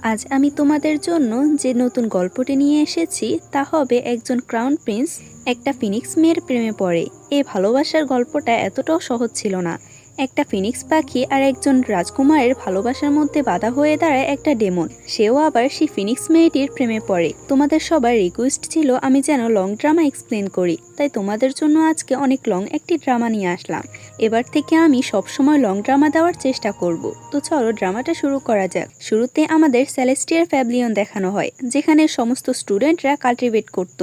আজ আমি তোমাদের জন্য যে নতুন গল্পটি নিয়ে এসেছি তা হবে একজন ক্রাউন প্রিন্স একটা ফিনিক্স মেয়ের প্রেমে পড়ে। এই ভালোবাসার গল্পটা এতটাও সহজ ছিল না। একটা ফিনিক্স পাখি আর একজন রাজকুমারের ভালোবাসার মধ্যে বাধা হয়ে দাঁড়ায় একটা ডেমন। সেও আবার সেই ফিনিক্স মেয়েটির প্রেমে পড়ে। তোমাদের সবার রিকোয়েস্ট ছিল আমি যেন লং ড্রামা এক্সপ্লেন করি, তাই তোমাদের জন্য আজকে অনেক লং একটি ড্রামা নিয়ে আসলাম। এবার থেকে আমি সবসময় লং ড্রামা দেওয়ার চেষ্টা করব। তো চলো ড্রামাটা শুরু করা যাক। শুরুতে আমাদের সেলেস্টিয়ার প্যাভিলিয়ন দেখানো হয়, যেখানে সমস্ত স্টুডেন্টরা কাল্টিভেট করত।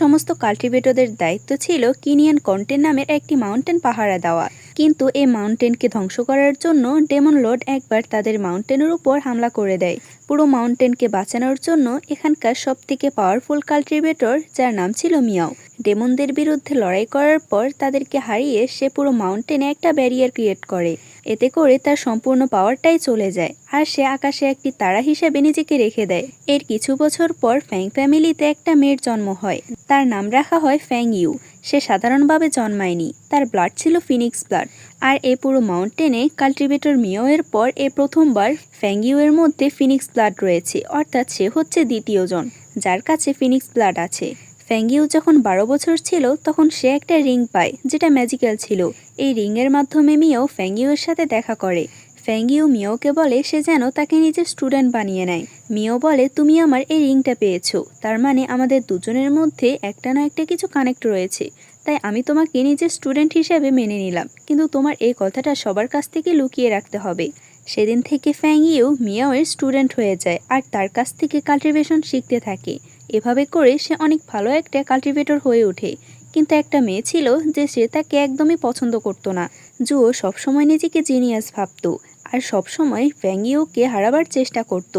সমস্ত কাল্টিভেটরদের দায়িত্ব ছিল কিনিয়ান কন্টেন নামের একটি মাউন্টেন পাহারা দেওয়া। কিন্তু এই মাউন্টেনকে ধ্বংস করার জন্য ডেমন লর্ড একবার তাদের মাউন্টেনের উপর হামলা করে দেয়। পুরো মাউন্টেনকে বাঁচানোর জন্য এখানকার সবথেকে পাওয়ারফুল কাল্টিভেটর, যার নাম ছিল মিয়াও, ডেমনদের বিরুদ্ধে লড়াই করার পর তাদেরকে হারিয়ে সে পুরো মাউন্টেনে একটা ব্যারিয়ার ক্রিয়েট করে। এতে করে তার সম্পূর্ণ পাওয়ারটাই চলে যায় আর সে আকাশে একটি তারা হিসেবে নিজেকে রেখে দেয়। এর কিছু বছর পর ফ্যাং ফ্যামিলিতে একটা মেয়ের জন্ম হয়। তার নাম রাখা হয় ফ্যাং ইউ। সে সাধারণভাবে জন্মায়নি, তার ব্লাড ছিল ফিনিক্স ব্লাড। আর এই পুরো মাউন্টেনে কাল্টিভেটর মিও এর পর প্রথমবার ফ্যাং ইউ এর মধ্যে ফিনিক্স ব্লাড রয়েছে, অর্থাৎ সে হচ্ছে দ্বিতীয় জন যার কাছে ফিনিক্স ব্লাড আছে। ফ্যাংইউ যখন 12 বছর ছিল তখন সে একটা রিং পায়, যেটা ম্যাজিক্যাল ছিল। এই রিংয়ের মাধ্যমে মিও ফ্যাংইউ এর সাথে দেখা করে। ফ্যাংইউ মিওকে বলে সে যেন তাকে নিজের স্টুডেন্ট বানিয়ে নেয়। মিও বলে, তুমি আমার এই রিংটা পেয়েছো, তার মানে আমাদের দুজনের মধ্যে একটা না একটা কিছু কানেক্ট রয়েছে, তাই আমি তোমাকে নিজের স্টুডেন্ট হিসেবে মেনে নিলাম, কিন্তু তোমার এই কথাটা সবার কাছ থেকে লুকিয়ে রাখতে হবে। সেদিন থেকে ফ্যাংইউ মিয়াওয়ের স্টুডেন্ট হয়ে যায় আর তার কাছ থেকে কাল্টিভেশন শিখতে থাকে। এভাবে করে সে অনেক ভালো একটা কাল্টিভেটর হয়ে ওঠে। কিন্তু একটা মেয়ে ছিল যে সে তাকে একদমই পছন্দ করতো না। জুও সবসময় নিজেকে জিনিয়াস ভাবতো আর সবসময় ফ্যাংইউকে হারাবার চেষ্টা করত।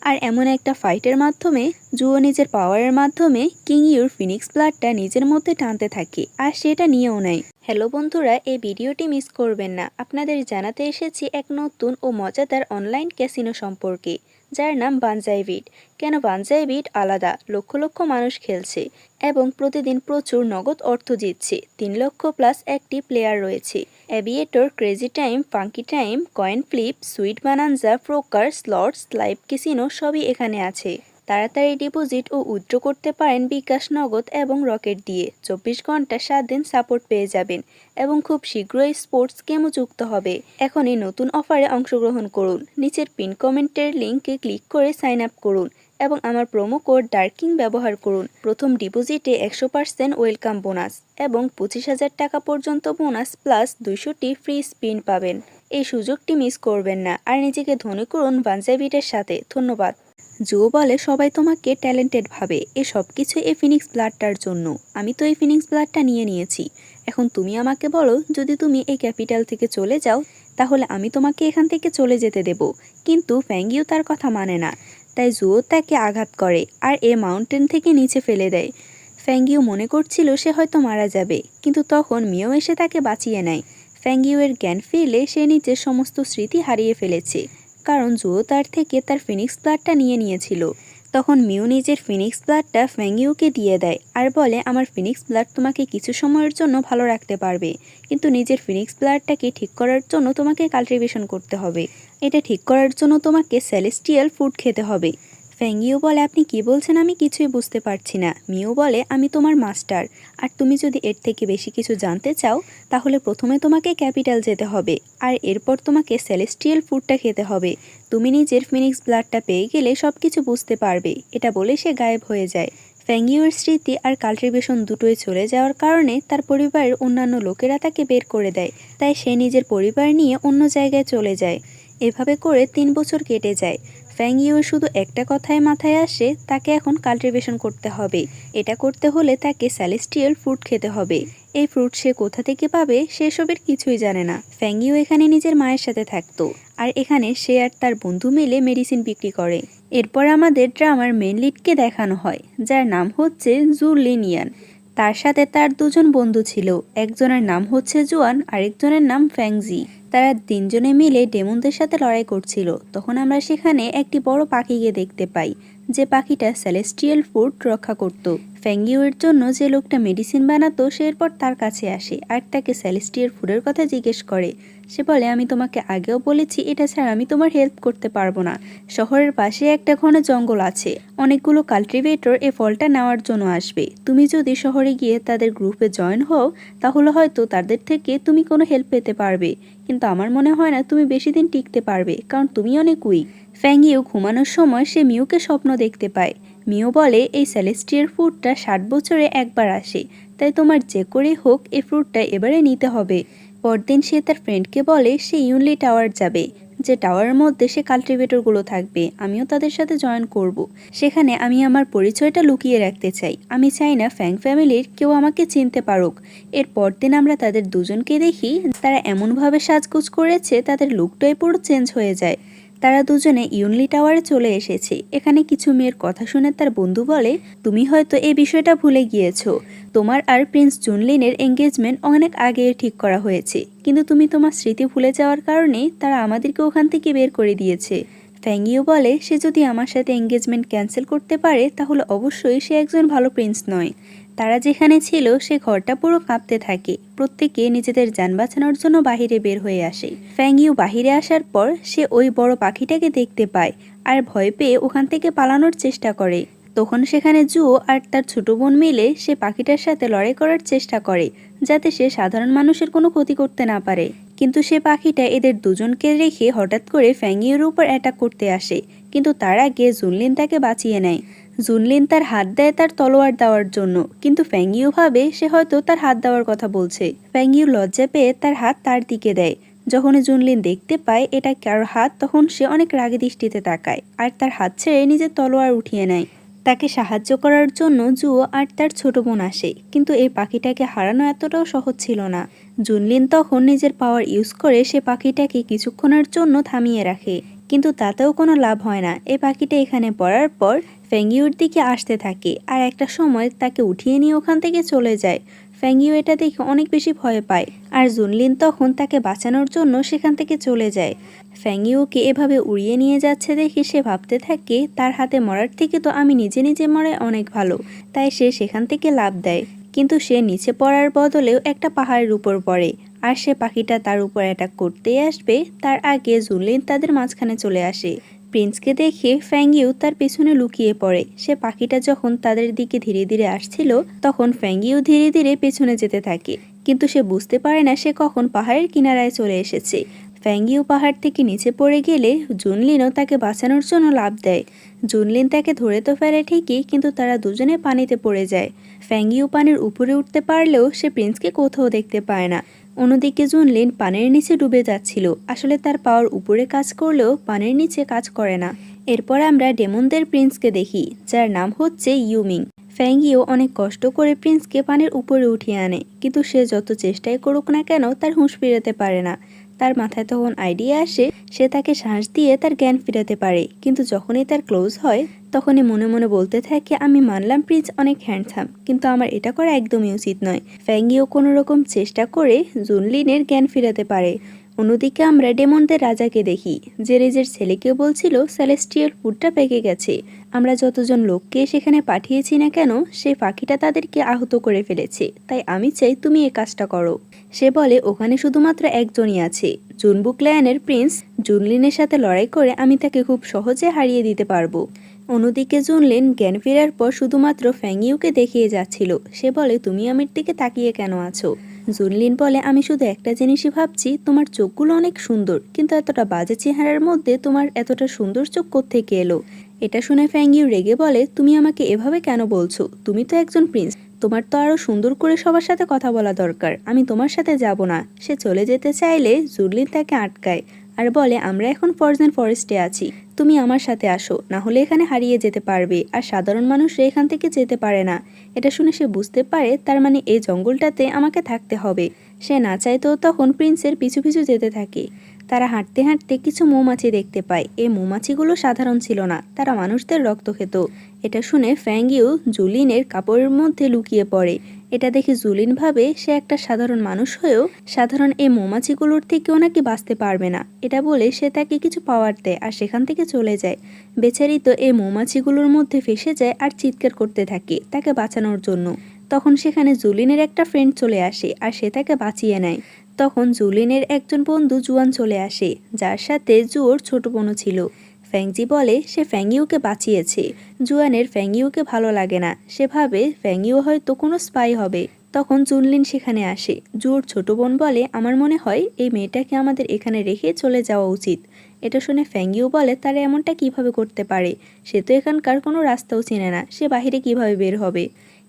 আর এমন একটা ফাইটের মাধ্যমে জুও নিজের পাওয়ারের মাধ্যমে কিং ইউর ফিনিক্স ব্লাডটা নিজের মধ্যে টানতে থাকে আর সেটা নিয়েও নেয়। হ্যালো বন্ধুরা, এই ভিডিওটি মিস করবেন না। আপনাদের জানাতে এসেছি এক নতুন ও মজাদার অনলাইন ক্যাসিনো সম্পর্কে, যার নাম বানজাইবিট। কেন বানজাইবিট আলাদা? লক্ষ লক্ষ মানুষ খেলছে এবং প্রতিদিন প্রচুর নগদ অর্থ জিতছে। 3 লক্ষ প্লাস একটি প্লেয়ার রয়েছে। Aviator, crazy time, funky time, coin flip, sweet bonanza, প্রোকার, স্লটস, লাইভ ক্যাসিনো সবই এখানে আছে। তাড়াতাড়ি ডিপোজিট ও উইথড্র করতে পারেন বিকাশ, নগদ এবং রকেট দিয়ে। 24 ঘন্টা 7 দিন সাপোর্ট পেয়ে যাবেন এবং খুব শীঘ্রই স্পোর্টস গেমও যুক্ত হবে। এখনই নতুন অফারে অংশগ্রহণ করুন। নিচের পিন কমেন্টের লিঙ্কে ক্লিক করে সাইন আপ করুন এবং আমার প্রোমো কোড ডার্কিং ব্যবহার করুন। প্রথম ডিপোজিটে 100% ওয়েলকাম বোনাস এবং 25,000 টাকা পর্যন্ত বোনাস প্লাস 200টি ফ্রি স্পিন পাবেন। এই সুযোগটি মিস করবেন না আর নিজেকে ধনী করুন বানজাইবিটের সাথে। ধন্যবাদ। জো বলে, সবাই তোমাকে ট্যালেন্টেড ভাবে, এ সব কিছু এই ফিনিক্স ব্লাডটার জন্য। আমি তো এই ফিনিক্স ব্লাডটা নিয়ে নিয়েছি। এখন তুমি আমাকে বলো, যদি তুমি এই ক্যাপিটাল থেকে চলে যাও তাহলে আমি তোমাকে এখান থেকে চলে যেতে দেব। কিন্তু ফ্যাংইউ তার কথা মানে না, তাই জুও তাকে আঘাত করে আর এ মাউন্টেন থেকে নিচে ফেলে দেয়। ফ্যাংইউ মনে করছিল সে হয়তো মারা যাবে, কিন্তু তখন মিও এসে তাকে বাঁচিয়ে নেয়। ফ্যাংইউ এর জ্ঞান ফিরলে সে নিজের সমস্ত স্মৃতি হারিয়ে ফেলেছে, কারণ জুও তার থেকে তার ফিনিক্স ব্লাডটা নিয়ে নিয়েছিল। তখন মিউ নিজের ফিনিক্স ব্লাডটা ফ্যাংইউকে দিয়ে দেয় আর বলে, আমার ফিনিক্স ব্লাড তোমাকে কিছু সময়ের জন্য ভালো রাখতে পারবে, কিন্তু নিজের ফিনিক্স ব্লাডটাকে ঠিক করার জন্য তোমাকে কাল্টিভেশন করতে হবে। এটা ঠিক করার জন্য তোমাকে সেলেস্টিয়াল ফুড খেতে হবে। ফ্যাংইউ বলে, আপনি কি বলছেন? আমি কিছুই বুঝতে পারছি না। মিউ বলে, আমি তোমার মাস্টার, আর তুমি যদি এর থেকে বেশি কিছু জানতে চাও তাহলে প্রথমে তোমাকে ক্যাপিটাল যেতে হবে আর এরপর তোমাকে সেলেস্টিয়াল ফুডটা খেতে হবে। তুমি নিজের ফিনিক্স ব্লাডটা পেয়ে গেলে সব কিছু বুঝতে পারবে। এটা বলে সে গায়েব হয়ে যায়। ফ্যাংইউর স্মৃতি আর কাল্টিভেশন দুটোই চলে যাওয়ার কারণে তার পরিবারের অন্যান্য লোকেরা তাকে বের করে দেয়, তাই সে নিজের পরিবার নিয়ে অন্য জায়গায় চলে যায়। এভাবে করে 3 বছর কেটে যায়। ফ্যাংইউর শুধু একটা কথাই মাথায় আসে, তাকে এখন কাল্টিভেশন করতে হবে। এটা করতে হলে তাকে সেলেস্টিয়াল ফ্রুট খেতে হবে। এই ফ্রুট সে কোথা থেকে পাবে সেসবের কিছুই জানে না। ফ্যাংইউ এখানে নিজের মায়ের সাথে থাকতো আর এখানে সে আর তার বন্ধু মিলে মেডিসিন বিক্রি করে। এরপর আমাদের ড্রামার মেন লিডকে দেখানো হয়, যার নাম হচ্ছে জু লিনিয়ান। তার সাথে তার দুজন বন্ধু ছিল, একজনের নাম হচ্ছে জুয়ান, আরেকজনের নাম ফ্যাংজি। তারা তিনজনে মিলে ডেমনদের সাথে লড়াই করছিল। তখন আমরা সেখানে একটি বড় পাখিকে দেখতে পাই, যে পাখিটা সেলেস্টিয়াল ফুড রক্ষা করত। ফ্যাঙ্গিওর জন্য যে লোকটা মেডিসিন বানাতো সে এরপর তার কাছে আসে আর তাকে সেলেস্টিয়াল ফুডের কথা জিজ্ঞেস করে। সে বলে, আমি তোমাকে আগেও বলেছি এটা ছাড়া আমি তোমার হেল্প করতে পারবো না। শহরের পাশে একটা ঘন জঙ্গল আছে, অনেকগুলো কাল্টিভেটর এ ফলটা নেওয়ার জন্য আসবে। তুমি যদি শহরে গিয়ে তাদের গ্রুপে জয়েন হও তাহলে হয়তো তাদের থেকে তুমি কোনো হেল্প পেতে পারবে, কিন্তু আমার মনে হয় না তুমি বেশি দিন টিকতে পারবে, কারণ তুমি অনেক উইক। ফ্যাঙ্গিও ঘুমানোর সময় সে মিউকে স্বপ্ন দেখতে পায়। মিউ বলে, এই সেলেস্টিয়াল ফ্রুটটা 60 বছরে একবার আসে, তাই তোমার যে করেই হোক এই ফ্রুটটা এবারে নিতে হবে। পরদিন সে তার ফ্রেন্ডকে বলে সে ইউনলি টাওয়ার যাবে, যে টাওয়ারের মধ্যে সে কাল্টিভেটরগুলো থাকবে, আমিও তাদের সাথে জয়েন করব। সেখানে আমি আমার পরিচয়টা লুকিয়ে রাখতে চাই, আমি চাই না ফ্যাং ফ্যামিলির কেউ আমাকে চিনতে পারুক। এর পরদিন আমরা তাদের দুজনকে দেখি, তারা এমনভাবে সাজগোজ করেছে তাদের লুকটাই পুরো চেঞ্জ হয়ে যায়। তারা দুজনে ইউনলি টাওয়ারে চলে এসেছে। এখানে কিছু মেয়ের কথা শুনে তার বন্ধু বলে, তুমি হয়তো এই বিষয়টা ভুলে গিয়েছো, তোমার আর প্রিন্স জুনলিনের এঙ্গেজমেন্ট অনেক আগে ঠিক করা হয়েছে, কিন্তু তুমি তোমার স্মৃতি ভুলে যাওয়ার কারণে তারা আমাদেরকে ওখান থেকে বের করে দিয়েছে। ফ্যাঙ্গিও বলে, সে যদি আমার সাথে এঙ্গেজমেন্ট ক্যান্সেল করতে পারে তাহলে অবশ্যই সে একজন ভালো প্রিন্স নয়। তারা যেখানে ছিল সে ঘরটা পুরো কাঁপতে থাকে। প্রত্যেকে নিজেদের যান বাঁচানোর জন্য বাহিরে বের হয়ে আসে। ফ্যাঙ্গিও বাহিরে আসার পর সে ওই বড় পাখিটাকে দেখতে পায় আর ভয় পেয়ে ওখান থেকে পালানোর চেষ্টা করে। তখন সেখানে জুও আর তার ছোট বোন মিলে সে পাখিটার সাথে লড়াই করার চেষ্টা করে, যাতে সে সাধারণ মানুষের কোনো ক্ষতি করতে না পারে। কিন্তু সে পাখিটা এদের দুজনকে রেখে হঠাৎ করে ফ্যাঙ্গিওর উপর অ্যাটাক করতে আসে, কিন্তু তার আগে জুনলিন তাকে বাঁচিয়ে নেয়। জুনলিন তার হাত দেয় তার তলোয়ার দেওয়ার জন্য, কিন্তু ফ্যাঙ্গিও ভাবে সে হয়তো তার হাত দেওয়ার কথা বলছে। ফ্যাঙ্গিও লজ্জা পেয়ে তার হাত তার দিকে দেয়। যখন জুনলিন দেখতে পায় এটা কার হাত, তখন সে অনেক রাগে দৃষ্টিতে তাকায় আর তার হাত ছেড়ে নিজের তলোয়ার উঠিয়ে নেয়। তাকে সাহায্য করার জন্য জুও আর তার ছোট বোন আসে, কিন্তু এই পাখিটাকে হারানো এতটাও সহজ ছিল না। জুনলিন তখন নিজের পাওয়ার ইউজ করে সে পাখিটাকে কিছুক্ষণের জন্য থামিয়ে রাখে, কিন্তু তাতেও কোনো লাভ হয় না। এই পাখিটা এখানে পড়ার পর ফ্যাঙ্গিওর দিকে আসতে থাকে আর একটা সময় তাকে উঠিয়ে নিয়ে ওখান থেকে চলে যায়। ফ্যাঙ্গিও এটা দেখে অনেক বেশি ভয় পায় আর জুনলিন তখন তাকে বাঁচানোর জন্য সেখান থেকে চলে যায়। ফ্যাঙ্গিওকে এভাবে উড়িয়ে নিয়ে যাচ্ছে দেখে সে ভাবতে থাকে, তার হাতে মরার থেকে তো আমি নিজে নিজে মরাই অনেক ভালো। তাই সে সেখান থেকে লাফ দেয়, কিন্তু সে নিচে পড়ার বদলেও একটা পাহাড়ের উপর পড়ে আর সে পাখিটা তার উপর অ্যাটাক করতেই আসবে তার আগে জুনলিন তাদের মাঝখানে চলে আসে। প্রিন্সকে দেখে ফ্যাঙ্গিও তার পেছনে লুকিয়ে পড়ে। সে পাখিটা যখন তাদের দিকে ধীরে ধীরে আসছিল তখন ফ্যাঙ্গিও ধীরে ধীরে পেছনে যেতে থাকে, কিন্তু সে বুঝতে পারে না সে কখন পাহাড়ের কিনারায় চলে এসেছে। ফ্যাঙ্গিও পাহাড় থেকে নিচে পড়ে গেলে জুনলিনও তাকে বাঁচানোর জন্য লাফ দেয়। জুনলিন তাকে ধরে তো ফেলে ঠিকই, কিন্তু তারা দুজনে পানিতে পড়ে যায়। ফ্যাঙ্গিও পানির উপরে উঠতে পারলেও সে প্রিন্সকে কোথাও দেখতে পায় না। অন্যদিকে জুনলিন পানির নিচে ডুবে যাচ্ছিল। আসলে তার পাওয়ার উপরে কাজ করলেও পানির নিচে কাজ করে না। এরপর আমরা ডেমনদের প্রিন্সকে দেখি, যার নাম হচ্ছে ইউমিং। ফ্যাঙ্গিও অনেক কষ্ট করে প্রিন্সকে পানির উপরে উঠিয়ে আনে, কিন্তু সে যত চেষ্টাই করুক না কেন তার হুঁশ ফিরাতে পারে না। তার মাথায় তখন আইডিয়া আসে সে তাকে শ্বাস দিয়ে তার জ্ঞান ফিরাতে পারে, কিন্তু যখনই তার ক্লোজ হয় তখনই মনে মনে বলতে থাকে, আমি মানলাম প্রিন্স অনেক হ্যান্ডসাম, কিন্তু আমার এটা করা একদমই উচিত নয়। ফ্যাঙ্গিও কোনো রকম চেষ্টা করে জুনলিনের জ্ঞান ফিরাতে পারে। অন্যদিকে আমরা ডেমনদের রাজাকে দেখি, যে নিজের ছেলেকে বলছিল সেলেস্টিয়াল ফুডটা পেকে গেছে, আমরা যতজন লোককে সেখানে পাঠিয়েছি না কেন সেই পাখিটা তাদেরকে আহত করে ফেলেছে, তাই আমি চাই তুমি এ কাজটা করো। সে বলে ওখানে শুধুমাত্র একজনই আছে, জুনবুক ল্যানের প্রিন্স। জুনলিনের সাথে লড়াই করে আমি তাকে খুব সহজে হারিয়ে দিতে পারবো। অন্যদিকে জুনলিন জ্ঞান ফেরার পর শুধুমাত্র ফ্যাঙ্গিওকে দেখিয়ে যাচ্ছিল। সে বলে, তুমি আমার দিকে তাকিয়ে কেন আছো? জুনলিন বলে, আমি শুধু একটা জিনিসই ভাবছি, তোমার চোখগুলো অনেক সুন্দর, কিন্তু এতটা বাজে চেহারার মধ্যে তোমার এতটা সুন্দর চোখ কোত্থেকে এলো? এটা শুনে ফ্যাঙ্গিও রেগে বলে, তুমি আমাকে এভাবে কেন বলছো? তুমি তো একজন প্রিন্স, তোমার তো আরো সুন্দর করে সবার সাথে কথা বলা দরকার, আমি তোমার সাথে যাব না। সে চলে যেতে চাইলে জুনলিন তাকে আটকায় আর বলে, আমরা এখন ফরজেন ফরেস্টে আছি, তুমি আমার সাথে আসো, না হলে এখানে হারিয়ে যেতে পারবে, আর সাধারণ মানুষরা এখান থেকে যেতে পারে না। এটা শুনে সে বুঝতে পারে তার মানে এই জঙ্গলটাতে আমাকে থাকতে হবে। সে না চাইতেও তখন প্রিন্সের পিছু পিছু যেতে থাকে। তারা হাঁটতে হাঁটতে কিছু মৌমাছি দেখতে পায়। এই মৌমাছিগুলো সাধারণ ছিল না, তারা মানুষদের রক্ত খেত। এটা শুনে ফ্যাংইউ জুলিনের কাপড়ের মধ্যে লুকিয়ে পড়ে। এটা দেখে জুলিন ভাবে সে একটা সাধারণ মানুষ হয়েও সাধারণ এই মৌমাছিগুলোর থেকেও নাকি বাঁচতে পারবে না। এটা বলে সে তাকে কিছু পাওয়ার দেয় আর সেখান থেকে চলে যায়। বেচারি তো এই মৌমাছিগুলোর মধ্যে ফেসে যায় আর চিৎকার করতে থাকে তাকে বাঁচানোর জন্য। তখন সেখানে জুলিনের একটা ফ্রেন্ড চলে আসে আর সে তাকে বাঁচিয়ে নেয়। তখন জুলিনের একজন বন্ধু জুয়ান চলে আসে, যার সাথে জুয়োর ছোট বোনও ছিল। ফ্যাংজি বলে সে ফ্যাংইউকে বাঁচিয়েছে। জুয়ানের ফ্যাংইউকে ভালো লাগে না, সে ভাবে ফ্যাংইউ হয়তো কোনো স্পাই হবে। তখন জুনলিন সেখানে আসে। জুয়োর ছোট বোন বলে আমার মনে হয় এই মেয়েটাকে আমাদের এখানে রেখে চলে যাওয়া উচিত। এটা শুনে ফ্যাংইউ বলে তারা এমনটা কিভাবে করতে পারে, সে তো এখানকার কোনো রাস্তাও চেনে না, সে বাহিরে কিভাবে বের হবে।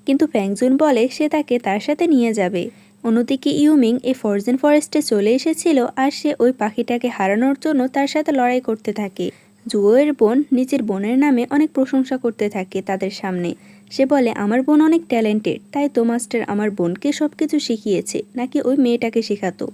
কিন্তু ফ্যাংজুন বলে সে তাকে তার সাথে নিয়ে যাবে। অন্যদিকে ইউমিং এই ফরজেন ফরেস্টে চলে এসেছিল আর সে ওই পাখিটাকে হারানোর জন্য তার সাথে লড়াই করতে থাকে। জুয়োর বোন নিজের বোনের নামে অনেক প্রশংসা করতে থাকে তাদের সামনে। সে বলে আমার বোন অনেক ট্যালেন্টেড, তাই তো মাস্টার আমার বোনকে সব কিছু শিখিয়েছে, নাকি ওই মেয়েটাকে শেখাতো।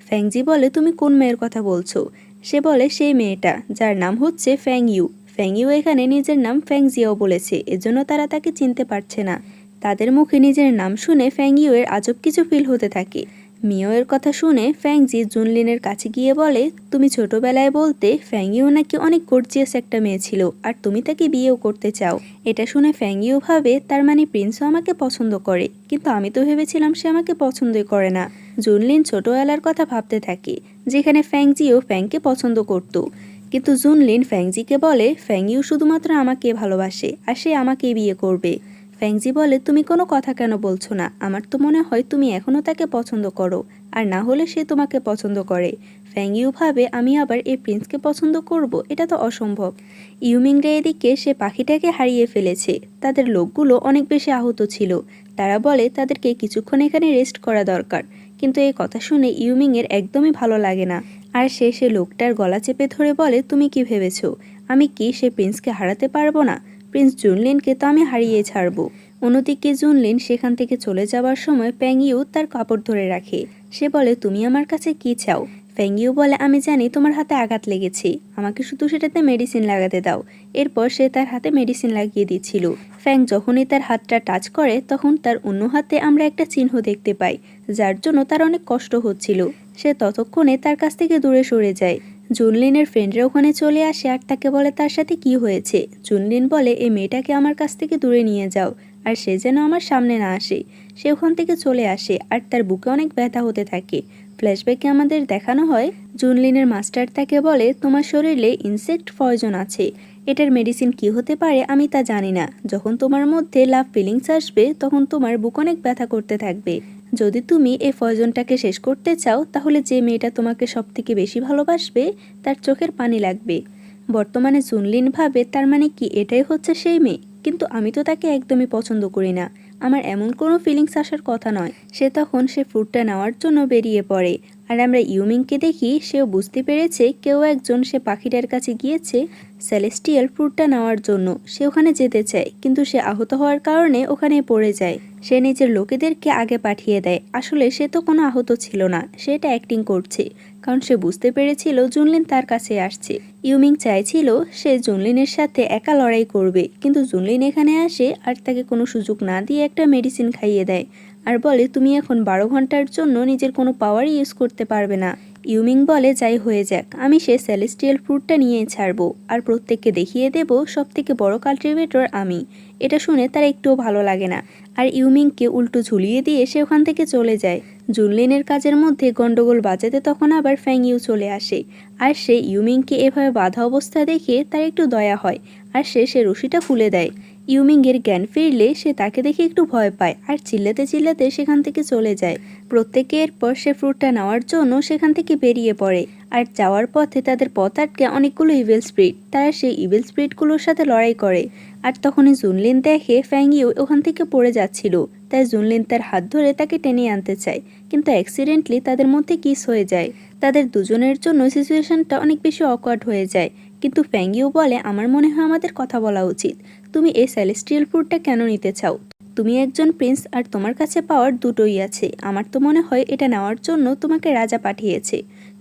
ফ্যাংজি বলে তুমি কোন মেয়ের কথা বলছো? সে বলে সেই মেয়েটা যার নাম হচ্ছে ফ্যাংইউ। ফ্যাংইউ এখানে নিজের নাম ফ্যাংজিয়াও বলেছে, এজন্য তারা তাকে চিনতে পারছে না। তাদের মুখে নিজের নাম শুনে ফ্যাংইউয়ের আজব কিছু ফিল হতে থাকে। মিওয়ের কথা শুনে ফ্যাংজি জুনলিনের কাছে গিয়ে বলে তুমি ছোটবেলায় বলতে ফ্যাংইউ নাকি অনেক গর্জিয়াস একটা মেয়ে ছিল আর তুমি তাকে বিয়েও করতে চাও। এটা শুনে ফ্যাংইউ ভাবে তার মানে প্রিন্সও আমাকে পছন্দ করে, কিন্তু আমি তো ভেবেছিলাম সে আমাকে পছন্দই করে না। জুনলিন ছোটবেলার কথা ভাবতে থাকে, যেখানে ফ্যাংজিও ফ্যাংকে পছন্দ করত। কিন্তু জুনলিন ফ্যাংজিকে বলে ফ্যাংইউ শুধুমাত্র আমাকে ভালোবাসে আর সে আমাকে বিয়ে করবে। ফ্যাংজি বলে তুমি কোনো কথা কেন বলছো না? আমার তো মনে হয় তুমি এখনও তাকে পছন্দ করো, আর না হলে সে তোমাকে পছন্দ করে। ফ্যাংইউ ভাবে আমি আবার এই প্রিন্সকে পছন্দ করব, এটা তো অসম্ভব। ইউমিংরা এদিকে সে পাখিটাকে হারিয়ে ফেলেছে। তাদের লোকগুলো অনেক বেশি আহত ছিল। তারা বলে তাদেরকে কিছুক্ষণ এখানে রেস্ট করা দরকার। কিন্তু এই কথা শুনে ইউমিংয়ের একদমই ভালো লাগে না। আর সে লোকটার গলা চেপে ধরে বলে তুমি কি ভেবেছো আমি কি সে প্রিন্সকে হারাতে পারবো না? প্রিন্স জুনলিনকে তো আমি হারিয়ে ছাড়বো। অন্যদিকে জুনলিন সেখান থেকে চলে যাওয়ার সময় ফ্যাংইউ তার কাপড় ধরে রাখে। সে বলে তুমি আমার কাছে কি চাও? ফ্যাংইউ বলে আমি জানি তোমার হাতে আঘাত লেগেছে, আমাকে শুধু সেটাতে মেডিসিন লাগাতে দাও। এরপর সে তার হাতে মেডিসিন লাগিয়ে দিচ্ছিল। ফ্যাং যখনই তার হাতটা টাচ করে তখন তার অন্য হাতে আমরা একটা চিহ্ন দেখতে পাই, যার জন্য তার অনেক কষ্ট হচ্ছিল। সে ততক্ষণে তার কাছ থেকে দূরে সরে যায়। জুনলিনের ফ্রেন্ডরা ওখানে চলে আসে আর তাকে বলে তার সাথে কি হয়েছে। জুনলিন বলে এই মেয়েটাকে আমার কাছ থেকে দূরে নিয়ে যাও আর সে যেন আমার সামনে না আসে। সে ওখান থেকে চলে আসে আর তার বুকে অনেক ব্যথা হতে থাকে। ফ্ল্যাশব্যাকে আমাদের দেখানো হয় জুনলিনের মাস্টার তাকে বলে তোমার শরীরে ইনসেক্ট পয়জন আছে, এটার মেডিসিন কি হতে পারে আমি তা জানি না। যখন তোমার মধ্যে লাভ ফিলিংস আসবে তখন তোমার বুক অনেক ব্যথা করতে থাকবে। যদি তুমি এই পয়জনটাকে শেষ করতে চাও তাহলে যে মেয়েটা তোমাকে সবথেকে বেশি ভালোবাসবে তার চোখের পানি লাগবে। বর্তমানে জুনলিন ভাবে তার মানে কি এটাই হচ্ছে সেই মেয়ে, কিন্তু আমি তো তাকে একদমই পছন্দ করি না, আমার এমন কোনো ফিলিংস আসার কথা নয়। সে তখন সে ফ্রুটটা নেওয়ার জন্য বেরিয়ে পড়ে। আর আমরা ইউমিংকে দেখি সেও বুঝতে পেরেছে কেউ একজন সে পাখিটার কাছে গিয়েছে সেলেস্টিয়াল ফ্রুটটা নেওয়ার জন্য। সে ওখানে যেতে চায় কিন্তু সে আহত হওয়ার কারণে ওখানে পড়ে যায়। সে নিজের লোকেদেরকে আগে পাঠিয়ে দেয়। আসলে সে তো কোনো আহত ছিল না, সে এটা অ্যাক্টিং করছে, কারণ সে বুঝতে পেরেছিল জুনলিন তার কাছে আসছে। ইউমিং চাইছিল সে জুনলিনের সাথে একা লড়াই করবে, কিন্তু জুনলিন এখানে আসে আর তাকে কোনো সুযোগ না দিয়ে একটা মেডিসিন খাইয়ে দেয় আর বলে তুমি এখন 12 ঘন্টার জন্য নিজের কোনো পাওয়ার ইউজ করতে পারবে না। ইউমিং বলে যাই হয়ে যাক, আমি সে সেলেস্টিয়াল ফ্রুটটা নিয়ে ছাড়বো আর প্রত্যেককে দেখিয়ে দেব সবথেকে বড় কাল্টিভেটর আমি। এটা শুনে তার একটুও ভালো লাগে না আর ইউমিংকে উল্টো ঝুলিয়ে দিয়ে সে ওখান থেকে চলে যায়। জুনলিনের কাজের মধ্যে গন্ডগোল বাজাতে তখন আবার ফ্যাংইউ চলে আসে আর সে ইউমিংকে এভাবে বাধা অবস্থা দেখে তার একটু দয়া হয় আর সে রশিটা খুলে দেয়। ইউমিংয়ের জ্ঞান ফিরলে সে তাকে দেখে একটু ভয় পায় আর চিল্লাতে চিল্লাতে সেখান থেকে চলে যায়। প্রত্যেকে এরপর সে ফ্রুটটা নেওয়ার জন্য সেখান থেকে বেরিয়ে পড়ে আর যাওয়ার পথে তাদের পথ আটকে অনেকগুলো ইভিল স্পিরিট। তারা সেই ইভিল স্পিরিটগুলোর সাথে লড়াই করে আর তখনই জুনলিন দেখে ফ্যাংইউ ওখান থেকে পড়ে যাচ্ছিল। তাই জুনলিন তার হাত ধরে তাকে টেনে আনতে চায়, কিন্তু অ্যাক্সিডেন্টলি তাদের মধ্যে কিস হয়ে যায়। তাদের দুজনের জন্য সিচুয়েশনটা অনেক বেশি অকওয়ার্ড হয়ে যায়। কিন্তু ফ্যাংইউ বলে আমার মনে হয় আমাদের কথা বলা উচিত, তুমি এই সেলেস্টিয়াল ফ্রুটটা কেন নিতে চাও? তুমি একজন প্রিন্স আর তোমার কাছে পাওয়ার দুটোই আছে, আমার তো মনে হয় এটা নেওয়ার জন্য তোমাকে রাজা পাঠিয়েছে।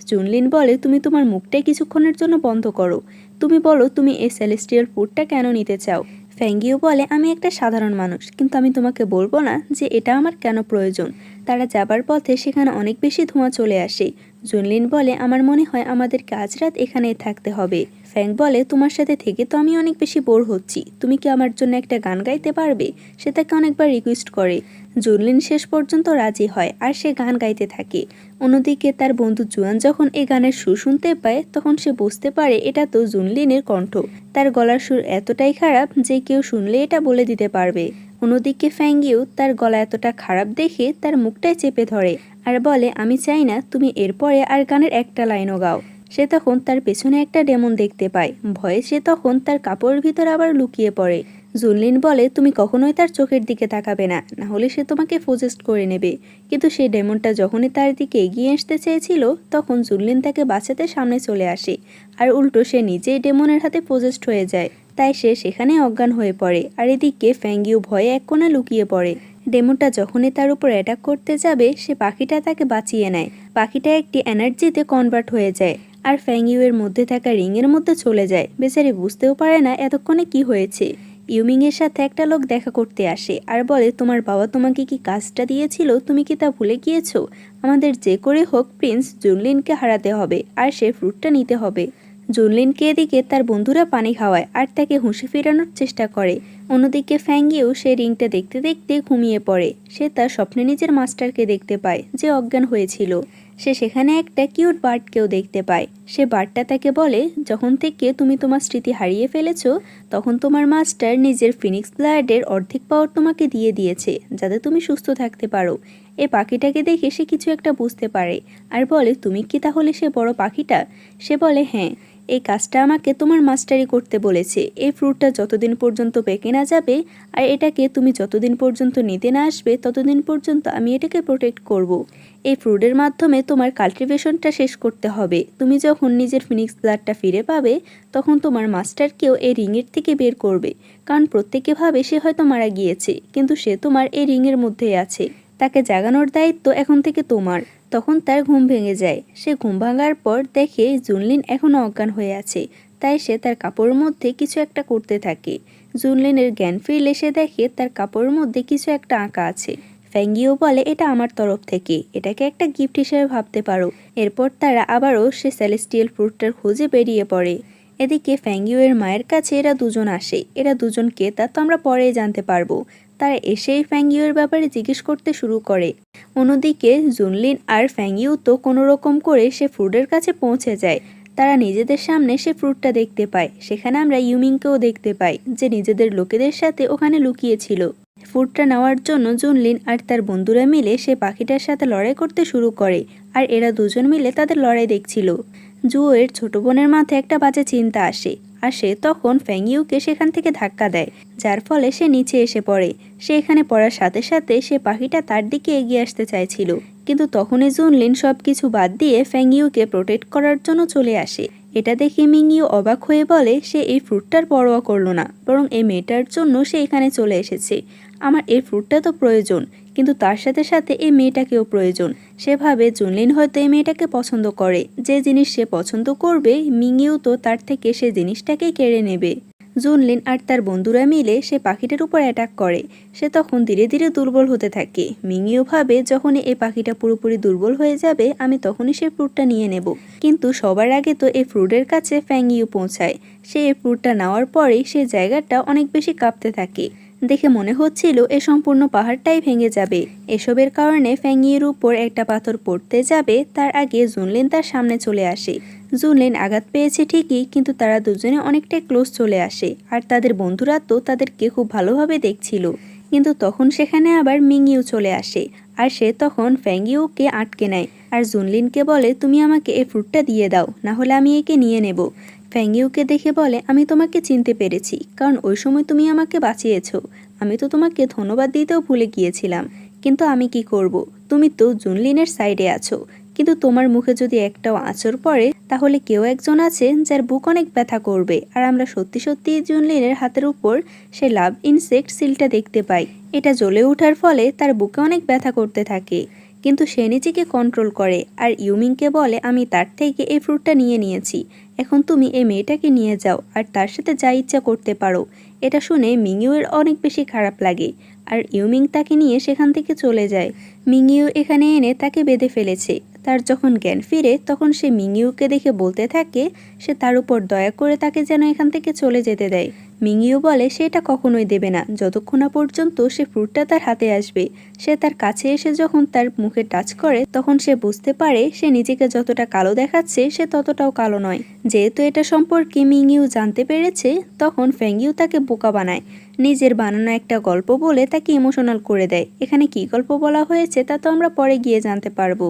জুনলিন বলে, তুমি তোমার মুখটাই কিছুক্ষণের জন্য বন্ধ করো। তুমি বলো তুমি এই সেলেস্টিয়াল ফুডটা কেন নিতে চাও। ফ্যাঙ্গিও বলে, আমি একটা সাধারণ মানুষ, কিন্তু আমি তোমাকে বলবো না যে এটা আমার কেন প্রয়োজন। তারা যাবার পথে সেখানে অনেক বেশি ধোঁয়া চলে আসে। জুনলিন বলে, আমার মনে হয় আমাদেরকে আজ রাত এখানেই থাকতে হবে। ফ্যাং বলে, তোমার সাথে থেকে তো আমি অনেক বেশি বোর হচ্ছি, তুমি কি আমার জন্য একটা গান গাইতে পারবে। সে তাকে অনেকবার রিকোয়েস্ট করে। জুনলিন শেষ পর্যন্ত রাজি হয় আর সে গান গাইতে থাকে। অন্যদিকে তার বন্ধু জুয়ান যখন এই গানের সুর শুনতে পায় তখন সে বুঝতে পারে এটা তো জুনলিনের কণ্ঠ। তার গলার সুর এতটাই খারাপ যে কেউ শুনলে এটা বলে দিতে পারবে। অন্যদিকে ফ্যাঙ্গিও তার গলা এতটা খারাপ দেখে তার মুখটাই চেপে ধরে আর বলে, আমি চাই না তুমি এরপরে আর গানের একটা লাইনও গাও। সে তখন তার পেছনে একটা ডেমন দেখতে পায়। ভয়ে সে তখন তার কাপড়ের ভিতর আবার লুকিয়ে পড়ে। জুনলিন বলে, তুমি কখনোই তার চোখের দিকে তাকাবে না, না হলে সে তোমাকে পজেস্ট করে নেবে। কিন্তু সেই ডেমনটা যখনই তার দিকে এগিয়ে আসতে চেয়েছিল তখন জুনলিন তাকে বাঁচাতে সামনে চলে আসে আর উল্টো সে নিজেই ডেমনের হাতে পজেস্ট হয়ে যায়। তাই সে সেখানে অজ্ঞান হয়ে পড়ে আর এদিকে ফ্যাঙ্গিও ভয়ে এক কোণে লুকিয়ে পড়ে। ডেমনটা যখনই তার উপর অ্যাটাক করতে যাবে সে পাখিটা তাকে বাঁচিয়ে নেয়। পাখিটা একটি এনার্জিতে কনভার্ট হয়ে যায় আর ফ্যাঙ্গিউয়ের মধ্যে থাকা রিংয়ের মধ্যে চলে যায়। বেচারি বুঝতেও পারে না এতক্ষণে কি হয়েছে। ইউমিংয়ের সাথে একটা লোক দেখা করতে আসে আর বলে, তোমার বাবা তোমাকে কি কাজটা দিয়েছিল, তুমি কি তা ভুলে গিয়েছো। আমাদের যে করে হোক প্রিন্স জুনলিনকে হারাতে হবে আর সে ফ্রুটটা নিতে হবে। জুনলিনকে এদিকে তার বন্ধুরা পানি খাওয়ায় আর তাকে হুঁশি ফেরানোর চেষ্টা করে। অন্যদিকে ফ্যাঙ্গিও সে রিংটা দেখতে দেখতে ঘুমিয়ে পড়ে। সে তার স্বপ্নে নিজের মাস্টারকে দেখতে পায় যে অজ্ঞান হয়েছিল। সে সেখানে একটা কিউট বার্ডকেও দেখতে পায়। সে বার্ডটা তাকে বলে, যখন থেকে তুমি তোমার স্মৃতি হারিয়ে ফেলেছো তখন তোমার মাস্টার নিজের ফিনিক্স ব্লাডের অর্ধেক পাওয়ার তোমাকে দিয়ে দিয়েছে যাতে তুমি সুস্থ থাকতে পারো। এ পাখিটাকে দেখে সে কিছু একটা বুঝতে পারে আর বলে, তুমি কি তাহলে সে বড় পাখিটা। সে বলে, হ্যাঁ, এই কাজটা আমাকে তোমার মাস্টারই করতে বলেছে। এই ফ্রুটটা যতদিন পর্যন্ত পেকে না যাবে আর এটাকে তুমি যতদিন পর্যন্ত নিতে না আসবে ততদিন পর্যন্ত আমি এটাকে প্রোটেক্ট করব। এই ফ্রুটের মাধ্যমে তোমার কাল্টিভেশনটা শেষ করতে হবে। তুমি যখন নিজের ফিনিক্স ব্লাডটা ফিরে পাবে তখন তোমার মাস্টারকেও এই রিংয়ের থেকে বের করবে, কারণ প্রত্যেকে ভাবে সে হয়তো মারা গিয়েছে কিন্তু সে তোমার এই রিংয়ের মধ্যেই আছে। তাকে জাগানোর দায়িত্ব এখন থেকে তোমার। তখন তার ঘুম ভেঙে যায়। সে ঘুম ভাঙার পর দেখে জুনলিন এখনও অজ্ঞান হয়ে আছে। তাই সে তার কাপড়ের মধ্যে কিছু একটা করতে থাকে। জুনলিনের জ্ঞান ফিরলে সে দেখে তার কাপড়ের মধ্যে কিছু একটা আঁকা আছে। ফ্যাঙ্গিও বলে, এটা আমার তরফ থেকে, এটাকে একটা গিফট হিসেবে ভাবতে পারো। এরপর তারা আবারও সে সেলেস্টিয়াল ফ্রুটটার খোঁজে বেরিয়ে পড়ে। এদিকে ফ্যাঙ্গিওয়ের মায়ের কাছে এরা দুজন আসে। এরা দুজনকে তা তো আমরা পরেই জানতে পারবো। তারা এসেই ফ্যাঙ্গিওর ব্যাপারে জিজ্ঞেস করতে শুরু করে। অন্যদিকে জুনলিন আর ফ্যাঙ্গিও তো কোনো রকম করে সে ফ্রুটের কাছে পৌঁছে যায়। তারা নিজেদের সামনে সে ফ্রুটটা দেখতে পায়। সেখানে আমরা ইউমিংকেও দেখতে পাই যে নিজেদের লোকেদের সাথে ওখানে লুকিয়েছিল। ফ্রুটটা নেওয়ার জন্য জুনলিন আর তার বন্ধুরা মিলে সে পাখিটার সাথে লড়াই করতে শুরু করে আর এরা দুজন মিলে তাদের লড়াই দেখছিল। জুয়ের ছোট বোনের মাথায় একটা বাজে চিন্তা আসে আর সে তখন ফ্যাঙ্গিউকে সেখান থেকে ধাক্কা দেয়, যার ফলে সে নিচে এসে পড়ে। সে এখানে পড়ার সাথে সাথে সে পাখিটা তার দিকে এগিয়ে আসতে চাইছিল, কিন্তু তখনই জুনলিন সবকিছু বাদ দিয়ে ফ্যাঙ্গিউকে প্রোটেক্ট করার জন্য চলে আসে। এটা দেখে মিংইউ অবাক হয়ে বলে, সে এই ফ্রুটটার পরোয়া করলো না, বরং এই মেয়েটার জন্য সে এখানে চলে এসেছে। আমার এই ফ্রুটটা তো প্রয়োজন, কিন্তু তার সাথে সাথে এই মেয়েটাকেও প্রয়োজন। সেভাবে জুনলিন হয়তো এই মেয়েটাকে পছন্দ করে। যে জিনিস সে পছন্দ করবে মিংইউ তো তার থেকে সে জিনিসটাকে কেড়ে নেবে। জুনলিন আর তার বন্ধুরা মিলে সে পাখিটার উপর অ্যাটাক করে। সে তখন ধীরে ধীরে দুর্বল হতে থাকে। মিংইউ ভাবে যখনই এই পাখিটা পুরোপুরি দুর্বল হয়ে যাবে আমি তখনই সে ফ্রুটটা নিয়ে নেব। কিন্তু সবার আগে তো এই ফ্রুটের কাছে ফ্যাঙ্গিউ পৌঁছায়। সে এই ফ্রুটটা নেওয়ার পরেই সে জায়গাটা অনেক বেশি কাঁপতে থাকে। দেখে মনে হচ্ছিল এ সম্পূর্ণ পাহাড়টাই ভেঙে যাবে। এসবের কারণে ফ্যাঙ্গির উপর একটা পাথর পড়তে যাবে তার আগে জুনলিন তার সামনে চলে আসে। জুনলিন আঘাত পেয়েছে ঠিকই, কিন্তু তারা দুজনে অনেকটাই ক্লোজ চলে আসে আর তাদের বন্ধুরা তো তাদেরকে খুব ভালোভাবে দেখছিল। কিন্তু তখন সেখানে আবার মিংইউ চলে আসে আর সে তখন ফ্যাঙ্গিউকে আটকে নেয় আর জুনলিনকে বলে, তুমি আমাকে এই ফ্রুটটা দিয়ে দাও, না হলে আমি একে নিয়ে নেব। ফ্যাঙ্গিউকে দেখে বলে, আমি তোমাকে চিনতে পেরেছি, কারণ ওই সময় তুমি আমাকে বাঁচিয়েছ। আমি তো তোমাকে ধন্যবাদ দিতেও ভুলে গিয়েছিলাম, কিন্তু আমি কি করব, তুমি তো জুনলিনের সাইডে আছো। কিন্তু তোমার মুখে যদি একটাও আঁচড় পড়ে তাহলে কেউ একজন আছে যার বুক অনেক ব্যথা করবে। আর আমরা সত্যি সত্যি জুনলিনের হাতের উপর সে লাভ ইনসেক্ট সিলটা দেখতে পাই। এটা জ্বলে ওঠার ফলে তার বুকে অনেক ব্যথা করতে থাকে। কিন্তু সে নিজেকে কন্ট্রোল করে আর ইউমিংকে বলে আমি তার থেকে এই ফ্রুটটা নিয়েছি, এখন তুমি এই মেয়েটাকে নিয়ে যাও আর তার সাথে যা ইচ্ছা করতে পারো। এটা শুনে মিংইউয়ের অনেক বেশি খারাপ লাগে আর ইউমিং তাকে নিয়ে সেখান থেকে চলে যায়। মিংইউ এখানে এনে তাকে বেঁধে ফেলেছে। তার যখন জ্ঞান ফিরে তখন সে মিংইউকে দেখে বলতে থাকে সে তার উপর দয়া করে তাকে যেন এখান থেকে চলে যেতে দেয়। মিংইউ বলে সে এটা কখনোই দেবে না যতক্ষণ না পর্যন্ত সে ফ্রুটটা তার হাতে আসবে। সে তার কাছে এসে যখন তার মুখে টাচ করে তখন সে বুঝতে পারে সে নিজেকে যতটা কালো দেখাচ্ছে সে ততটাও কালো নয়। যেহেতু এটা সম্পর্কে মিংইউ জানতে পেরেছে তখন ফ্যাংইউ তাকে বোকা বানায়, নিজের বানানো একটা গল্প বলে তাকে ইমোশনাল করে দেয়। এখানে কি গল্প বলা হয়েছে তা তো আমরা পরে গিয়ে জানতে পারবো।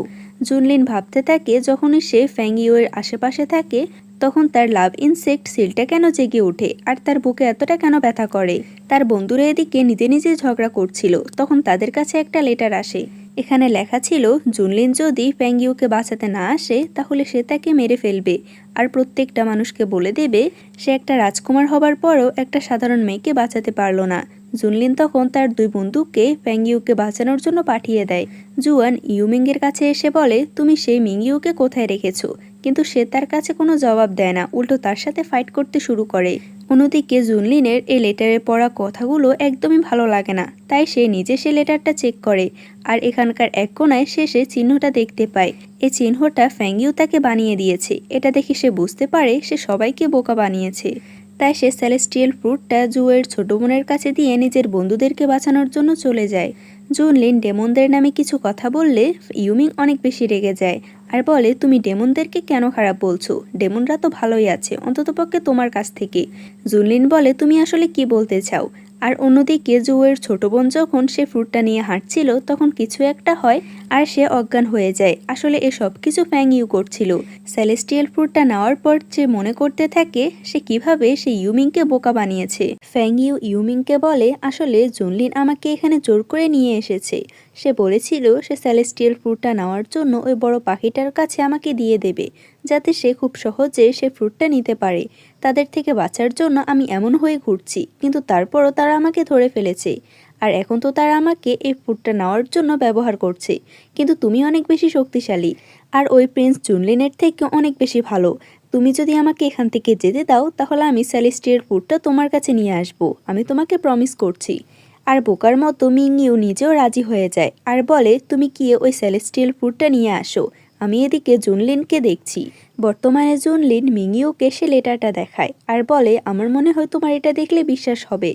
জুনলিন ভাবতে থাকে যখনই সে ফ্যাংইউয়ের আশেপাশে থাকে তখন তার লাভ ইনসেক্ট সিলটা কেন জেগে ওঠে আর তার বুকে এতটা কেন ব্যথা করে। তার বন্ধুরা এদিকে নিজে নিজে ঝগড়া করছিল, তখন তাদের কাছে একটা লেটার আসে। এখানে লেখা ছিল জুনলিন যদি ফ্যাংইউকে বাঁচাতে না আসে তাহলে সে তাকে মেরে ফেলবে আর প্রত্যেকটা মানুষকে বলে দেবে সে একটা রাজকুমার হবার পরও একটা সাধারণ মেয়েকে বাঁচাতে পারল না। জুনলিন তখন তার দুই বন্ধুকে ফ্যাংইউকে বাঁচানোর জন্য পাঠিয়ে দেয়। জুয়ান ইউমিংয়ের কাছে এসে বলে তুমি সেই মিংইউকে কোথায় রেখেছো, কিন্তু সে তার কাছে কোনো জবাব দেয় না, উল্টো তার সাথে ফাইট করতে শুরু করে। অন্যদিকে জুনলিনের এই লেটারে পড়া কথাগুলো একদমই ভালো লাগে না, তাই সে নিজে সে লেটারটা চেক করে আর এখানকার এক কোণায় সে চিহ্নটা দেখতে পায়। এই চিহ্নটা ফ্যাংইউ তাকে বানিয়ে দিয়েছে। এটা দেখে সে বুঝতে পারে সে সবাইকে বোকা বানিয়েছে। তাই সে সেলেস্টিয়াল ফ্রুটটা জুয়ের ছোট বোনের কাছে দিয়ে নিজের বন্ধুদেরকে বাঁচানোর জন্য চলে যায়। জুনলিন ডেমনদের নামে কিছু কথা বললে ইউমিং অনেক বেশি রেগে যায় আর বলে তুমি ডেমনদেরকে কেন খারাপ বলছো, ডেমনরা তো ভালোই আছে অন্ততপক্ষে তোমার কাছ থেকে। জুনলিন বলে তুমি আসলে কি বলতে চাও। আর অন্যদিকে জুয়ের ছোট বোন যখন সে ফ্রুটটা নিয়ে হাঁটছিল তখন কিছু একটা হয় আর সে অজ্ঞান হয়ে যায়। আসলে এসব কিছু ফ্যাংইউ করছিল। সেলেস্টিয়াল ফ্রুটটা নেওয়ার পর সে মনে করতে থাকে সে কিভাবে সে ইউমিংকে বোকা বানিয়েছে। ফ্যাংইউ ইউমিংকে বলে আসলে জুনলিন আমাকে এখানে জোর করে নিয়ে এসেছে। সে বলেছিল সে সেলেস্টিয়াল ফ্রুটটা নেওয়ার জন্য ওই বড় পাখিটার কাছে আমাকে দিয়ে দেবে যাতে সে খুব সহজে সে ফ্রুটটা নিতে পারে। তাদের থেকে বাঁচার জন্য আমি এমন হয়ে ঘুরছি, কিন্তু তারপরও তারা আমাকে ধরে ফেলেছে আর এখন তো তারা আমাকে এই ফ্রুটটা নেওয়ার জন্য ব্যবহার করছে। কিন্তু তুমি অনেক বেশি শক্তিশালী আর ওই প্রিন্স জুনলিনের থেকে অনেক বেশি ভালো। তুমি যদি আমাকে এখান থেকে যেতে দাও তাহলে আমি সেলেস্টিয়াল ফ্রুটটা তোমার কাছে নিয়ে আসবো, আমি তোমাকে প্রমিস করছি। আর বোকার মতো মিংইউ নিজেও রাজি হয়ে যায় আর বলে তুমি গিয়ে ওই সেলেস্টিয়াল ফ্রুটটা নিয়ে আসো, আমি এদিকে জুনলিনকে দেখছি। বর্তমানে জুনলিন মিংইউকে সে লেটারটা দেখায় আর বলে আমার মনে হয় তোমার এটা দেখলে বিশ্বাস হবে।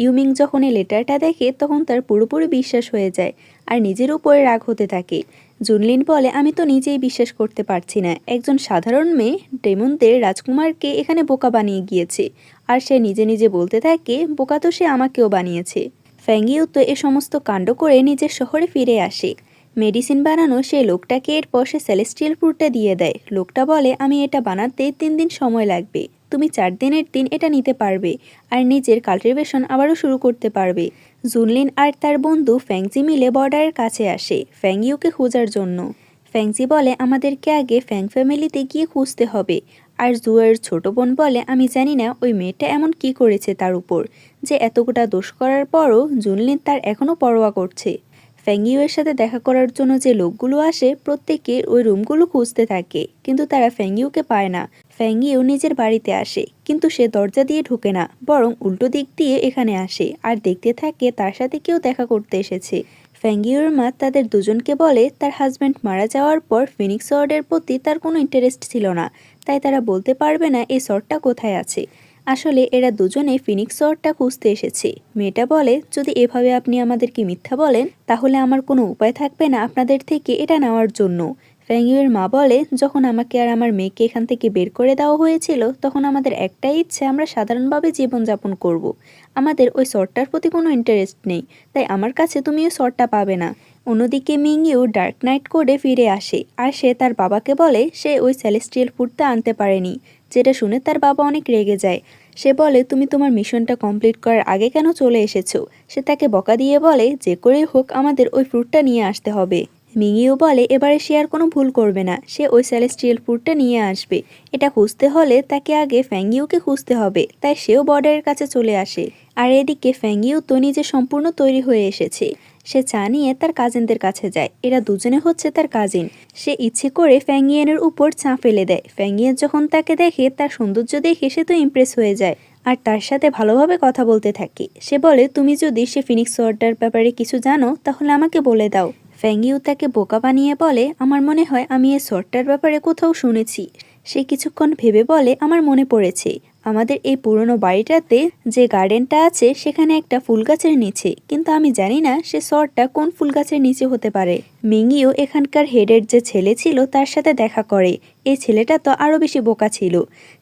ইউমিং যখন এই লেটারটা দেখে তখন তার পুরোপুরি বিশ্বাস হয়ে যায় আর নিজের উপরে রাগ হতে থাকে। জুনলিন বলে আমি তো নিজেই বিশ্বাস করতে পারছি না, একজন সাধারণ মেয়ে ডেমনদের রাজকুমারকে এখানে বোকা বানিয়ে গিয়েছে। আর সে নিজে নিজে বলতে থাকে বোকা তো সে আমাকেও বানিয়েছে। ফ্যাংইউ তো এ সমস্ত কাণ্ড করে নিজের শহরে ফিরে আসে। মেডিসিন বানানো সেই লোকটাকে এরপর সে সেলেস্টিয়াল ফ্রুটটা দিয়ে দেয়। লোকটা বলে আমি এটা বানাতে 3 দিন সময় লাগবে, তুমি 4 দিনের দিন এটা নিতে পারবে আর নিজের কাল্টিভেশন আবারও শুরু করতে পারবে। জুনলিন আর তার বন্ধু ফ্যাংজি মিলে বর্ডারের কাছে আসে ফ্যাংইউকে খোঁজার জন্য। ফ্যাংজি বলে আমাদেরকে আগে ফ্যাং ফ্যামিলিতে গিয়ে খুঁজতে হবে। আর জুয়ের ছোট বোন বলে আমি জানি না ওই মেয়েটা এমন কি করেছে তার উপর যে এতটা দোষ করার পরও জুনলিন তার এখনও পরোয়া করছে। ফ্যাংইউয়ের সাথে দেখা করার জন্য যে লোকগুলো আসে প্রত্যেকে ওই রুমগুলো খুঁজতে থাকে, কিন্তু তারা ফ্যাংইউকে পায় না। ফ্যাংইউ নিজের বাড়িতে আসে কিন্তু সে দরজা দিয়ে ঢোকে না, বরং উল্টো দিক দিয়ে এখানে আসে আর দেখতে থাকে তার সাথে কেউ দেখা করতে এসেছে। ফ্যাংইউর মা তাদের দুজনকে বলে তার হাজব্যান্ড মারা যাওয়ার পর ফিনিক্স ওয়ার্ডের প্রতি তার কোনো ইন্টারেস্ট ছিল না, তাই তারা বলতে পারবে না এই শর্টটা কোথায় আছে। আসলে এরা দুজনে ফিনিক্স শহরটা খুঁজতে এসেছে। মেয়েটা বলে যদি এভাবে আপনি আমাদেরকে মিথ্যা বলেন তাহলে আমার কোনো উপায় থাকবে না আপনাদের থেকে এটা নেওয়ার জন্য। ফ্যাংইউয়ের মা বলে যখন আমাকে আর আমার মেয়েকে এখান থেকে বের করে দেওয়া হয়েছিল তখন আমাদের একটাই ইচ্ছে আমরা সাধারণভাবে জীবনযাপন করব। আমাদের ওই শর্টটার প্রতি কোনো ইন্টারেস্ট নেই, তাই আমার কাছে তুমি ওই শর্টটা পাবে না। অন্যদিকে মিংইউ ডার্ক নাইট কোডে ফিরে আসে আর সে তার বাবাকে বলে সে ওই সেলেস্টিয়াল ফুডটা আনতে পারেনি, যেটা শুনে তার বাবা অনেক রেগে যায়। সে বলে তুমি তোমার মিশনটা কমপ্লিট করার আগে কেন চলে এসেছো। সে তাকে বকা দিয়ে বলে যে করেই হোক আমাদের ওই ফ্রুটটা নিয়ে আসতে হবে। মিংইউ বলে এবারে সে আর কোনো ভুল করবে না, সে ওই সেলেস্টিয়াল ফ্রুটটা নিয়ে আসবে। এটা খুঁজতে হলে তাকে আগে ফ্যাংইউকে খুঁজতে হবে, তাই সেও বর্ডারের কাছে চলে আসে। আর এদিকে ফ্যাংইউ তো নিজে সম্পূর্ণ তৈরি হয়ে এসেছে। সে চা নিয়ে তার কাজিনদের কাছে যায়। এরা দুজনে হচ্ছে তার কাজিন। সে ইচ্ছে করে ফ্যাংইয়েনের উপর চা ফেলে দেয়। ফ্যাংইয়েন যখন তাকে দেখে তার সৌন্দর্য দেখে সে তো ইমপ্রেস হয়ে যায় আর তার সাথে ভালোভাবে কথা বলতে থাকে। সে বলে, তুমি যদি সে ফিনিক্স সোয়ার্ডটার ব্যাপারে কিছু জানো তাহলে আমাকে বলে দাও। ফ্যাংইউ তাকে বোকা বানিয়ে বলে, আমার মনে হয় আমি এই সোয়ার্ডটার ব্যাপারে কোথাও শুনেছি। সে কিছুক্ষণ ভেবে বলে, আমার মনে পড়েছে, আমাদের এই পুরনো বাড়িটাতে যে গার্ডেনটা আছে সেখানে একটা ফুল গাছের নিচে, কিন্তু আমি জানি না সে সরটা কোন ফুল গাছের নিচে হতে পারে। মিংইও এখানকার হেডের যে ছেলে ছিল তার সাথে দেখা করে। এই ছেলেটা তো আরও বেশি বোকা ছিল।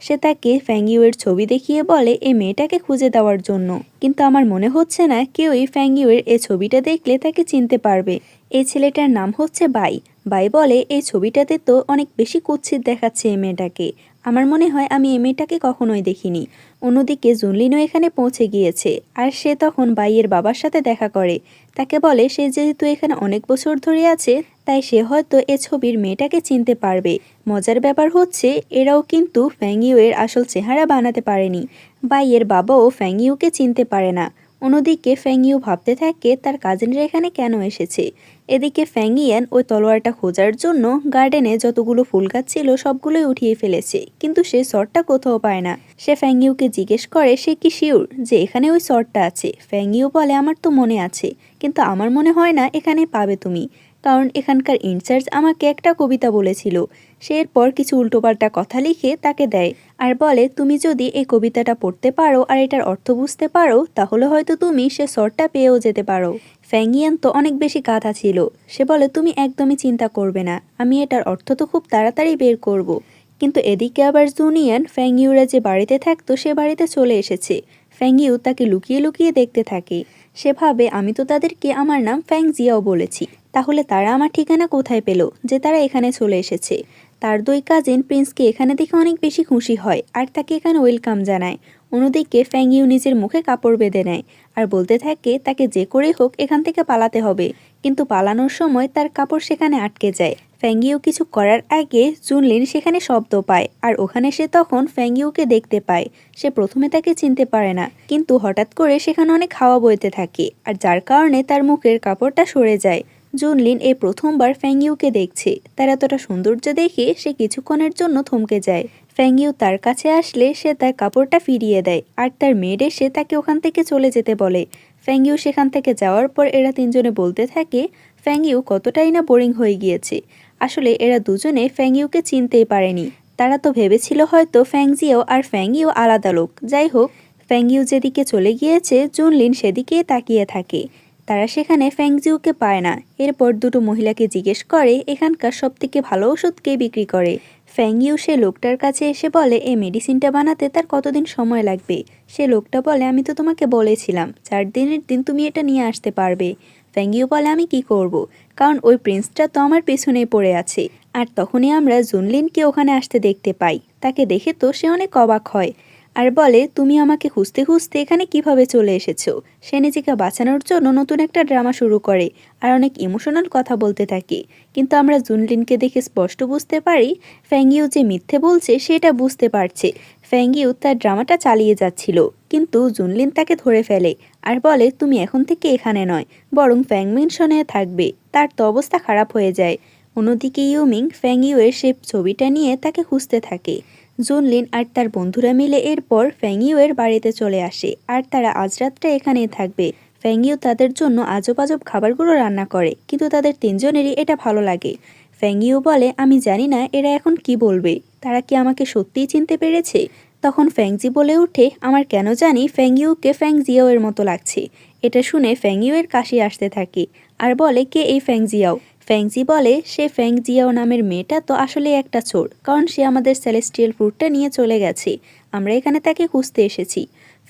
সে তাকে ফ্যাংইউয়ের ছবি দেখিয়ে বলে এই মেয়েটাকে খুঁজে দেওয়ার জন্য, কিন্তু আমার মনে হচ্ছে না কেউই ফ্যাংইউয়ের এই ছবিটা দেখলে তাকে চিনতে পারবে। এই ছেলেটার নাম হচ্ছে বাই। বাই বলে, এই ছবিটাতে তো অনেক বেশি কুৎসিত দেখাচ্ছে এই মেয়েটাকে। আমার মনে হয় আমি এই মেয়েটাকে কখনোই দেখিনি। অন্যদিকে জুনলিনও এখানে পৌঁছে গিয়েছে আর সে তখন বাইয়ের বাবার সাথে দেখা করে। তাকে বলে সে যেহেতু এখানে অনেক বছর ধরে আছে তাই সে হয়তো এ ছবির মেয়েটাকে চিনতে পারবে। মজার ব্যাপার হচ্ছে এরাও কিন্তু ফ্যাংইউয়ের আসল চেহারা বানাতে পারেনি। বাইয়ের বাবাও ফ্যাংইউকে চিনতে পারে না। অন্যদিকে ফ্যাংইউ ভাবতে থাকে তার কাজিনরা এখানে কেন এসেছে। এদিকে ফ্যাংইয়ান ওই তলোয়ারটা খোঁজার জন্য গার্ডেনে যতগুলো ফুল গাছ ছিল সবগুলোই উঠিয়ে ফেলেছে, কিন্তু সে শর্টটা কোথাও পায় না। সে ফ্যাংইউকে জিজ্ঞেস করে সে কি শিওর যে এখানে ওই শর্টটা আছে। ফ্যাংইউ বলে, আমার তো মনে আছে, কিন্তু আমার মনে হয় না এখানে পাবে তুমি, কারণ এখানকার ইনচার্জ আমাকে একটা কবিতা বলেছিল। সে এরপর কিছু উল্টোপাল্টা কথা লিখে তাকে দেয় আর বলে, তুমি যদি এই কবিতাটা পড়তে পারো আর এটার অর্থ বুঝতে পারো তাহলে হয়তো তুমি সে শর্টটা পেয়েও যেতে পারো। ফ্যাংইয়ান তো অনেক বেশি কাঁথা ছিল। সে বলে, তুমি একদমই চিন্তা করবে না, আমি এটার অর্থ তো খুব তাড়াতাড়ি বের করব। কিন্তু এদিকে আবার জুনিয়ান ফ্যাংইউরা যে বাড়িতে থাকতো সে বাড়িতে চলে এসেছে। ফ্যাংইউ তাকে লুকিয়ে লুকিয়ে দেখতে থাকে। সে ভাবে, আমি তো তাদেরকে আমার নাম ফ্যাং জিয়াও বলেছি, তাহলে তারা আমার ঠিকানা কোথায় পেল যে তারা এখানে চলে এসেছে। তার দুই কাজিন প্রিন্সকে এখানে দেখে অনেক বেশি খুশি হয় আর তাকে এখানে ওয়েলকাম জানায়। অন্যদিকে ফ্যাংইউ নিজের মুখে কাপড় বেঁধে নেয় আর বলতে থাকে তাকে যে করেই হোক এখান থেকে পালাতে হবে, কিন্তু পালানোর সময় তার কাপড় সেখানে আটকে যায়। ফ্যাংইউ কিছু করার আগে জুনলিন সেখানে শব্দ পায় আর ওখানে সে তখন ফ্যাংইউকে দেখতে পায়। সে প্রথমে তাকে চিনতে পারে না, কিন্তু হঠাৎ করে সেখানে অনেক হাওয়া বইতে থাকে আর যার কারণে তার মুখের কাপড়টা সরে যায়। জুনলিন এই প্রথমবার ফ্যাংইউকে দেখছে। তার এতটা সৌন্দর্য দেখে সে কিছুক্ষণের জন্য থমকে যায়। ফ্যাংইউ তার কাছে আসলে সে তার কাপড়টা ফিরিয়ে দেয় আর তার মেয়ের এসে তাকে ওখান থেকে চলে যেতে বলে। ফ্যাংইউ সেখান থেকে যাওয়ার পর এরা তিনজনে বলতে থাকে ফ্যাংইউ কতটাই না বোরিং হয়ে গিয়েছে। আসলে এরা দুজনে ফ্যাংইউকে চিনতেই পারেনি। তারা তো ভেবেছিল হয়তো ফ্যাংজিও আর ফ্যাংইউ আলাদা লোক। যাই হোক, ফ্যাংইউ যেদিকে চলে গিয়েছে জুনলিন সেদিকেই তাকিয়ে থাকে। তারা সেখানে ফ্যাংজিউকে পায় না। এরপর দুটো মহিলাকে জিজ্ঞেস করে এখানকার সবথেকে ভালো ওষুধ কে বিক্রি করে। ফ্যাংইউ সে লোকটার কাছে এসে বলে এই মেডিসিনটা বানাতে তার কতদিন সময় লাগবে। সে লোকটা বলে, আমি তো তোমাকে বলেছিলাম 4 দিনের দিন তুমি এটা নিয়ে আসতে পারবে। ফ্যাংইউ বলে, আমি কি করব, কারণ ওই প্রিন্সটা তো আমার পেছনেই পড়ে আছে। আর তখনই আমরা জুনলিনকে ওখানে আসতে দেখতে পাই। তাকে দেখে তো সে অনেক অবাক হয় আর বলে, তুমি আমাকে খুঁজতে খুঁজতে এখানে কিভাবে চলে এসেছো। সে নিজেকে বাঁচানোর জন্য নতুন একটা ড্রামা শুরু করে আর অনেক ইমোশনাল কথা বলতে থাকে, কিন্তু আমরা জুনলিনকে দেখে স্পষ্ট বুঝতে পারি ফ্যাংইউ যে মিথ্যে বলছে সেটা বুঝতে পারছে। ফ্যাংইউ তার ড্রামাটা চালিয়ে যাচ্ছিল, কিন্তু জুনলিন তাকে ধরে ফেলে আর বলে, তুমি এখন থেকে এখানে নয়, বরং ফ্যাংমিনশনে থাকবে। তার তো অবস্থা খারাপ হয়ে যায়। অন্যদিকে ইউমিং ফ্যাংইউয়ের সে ছবিটা নিয়ে তাকে খুঁজতে থাকে। জুনলিন আর তার বন্ধুরা মিলে এরপর ফ্যাংইউয়ের বাড়িতে চলে আসে আর তারা আজ রাতটা এখানেই থাকবে। ফ্যাংইউ তাদের জন্য আজব আজব খাবারগুলো রান্না করে, কিন্তু তাদের তিনজনেরই এটা ভালো লাগে। ফ্যাংইউ বলে, আমি জানি না এরা এখন কি বলবে, তারা কি আমাকে সত্যিই চিনতে পেরেছে। তখন ফ্যাংজি বলে ওঠে, আমার কেন জানি ফ্যাংইউকে ফ্যাংজিয়াওয়ের মতো লাগছে। এটা শুনে ফ্যাংইউয়ের কাশি আসতে থাকে আর বলে, কে এই ফ্যাংজিয়াও। ফ্যাংজি বলে, সে ফ্যাংজিয়াও নামের মেয়েটা তো আসলে একটা চোর, কারণ সে আমাদের সেলেস্টিয়াল ফ্রুটটা নিয়ে চলে গেছে। আমরা এখানে তাকে খুঁজতে এসেছি।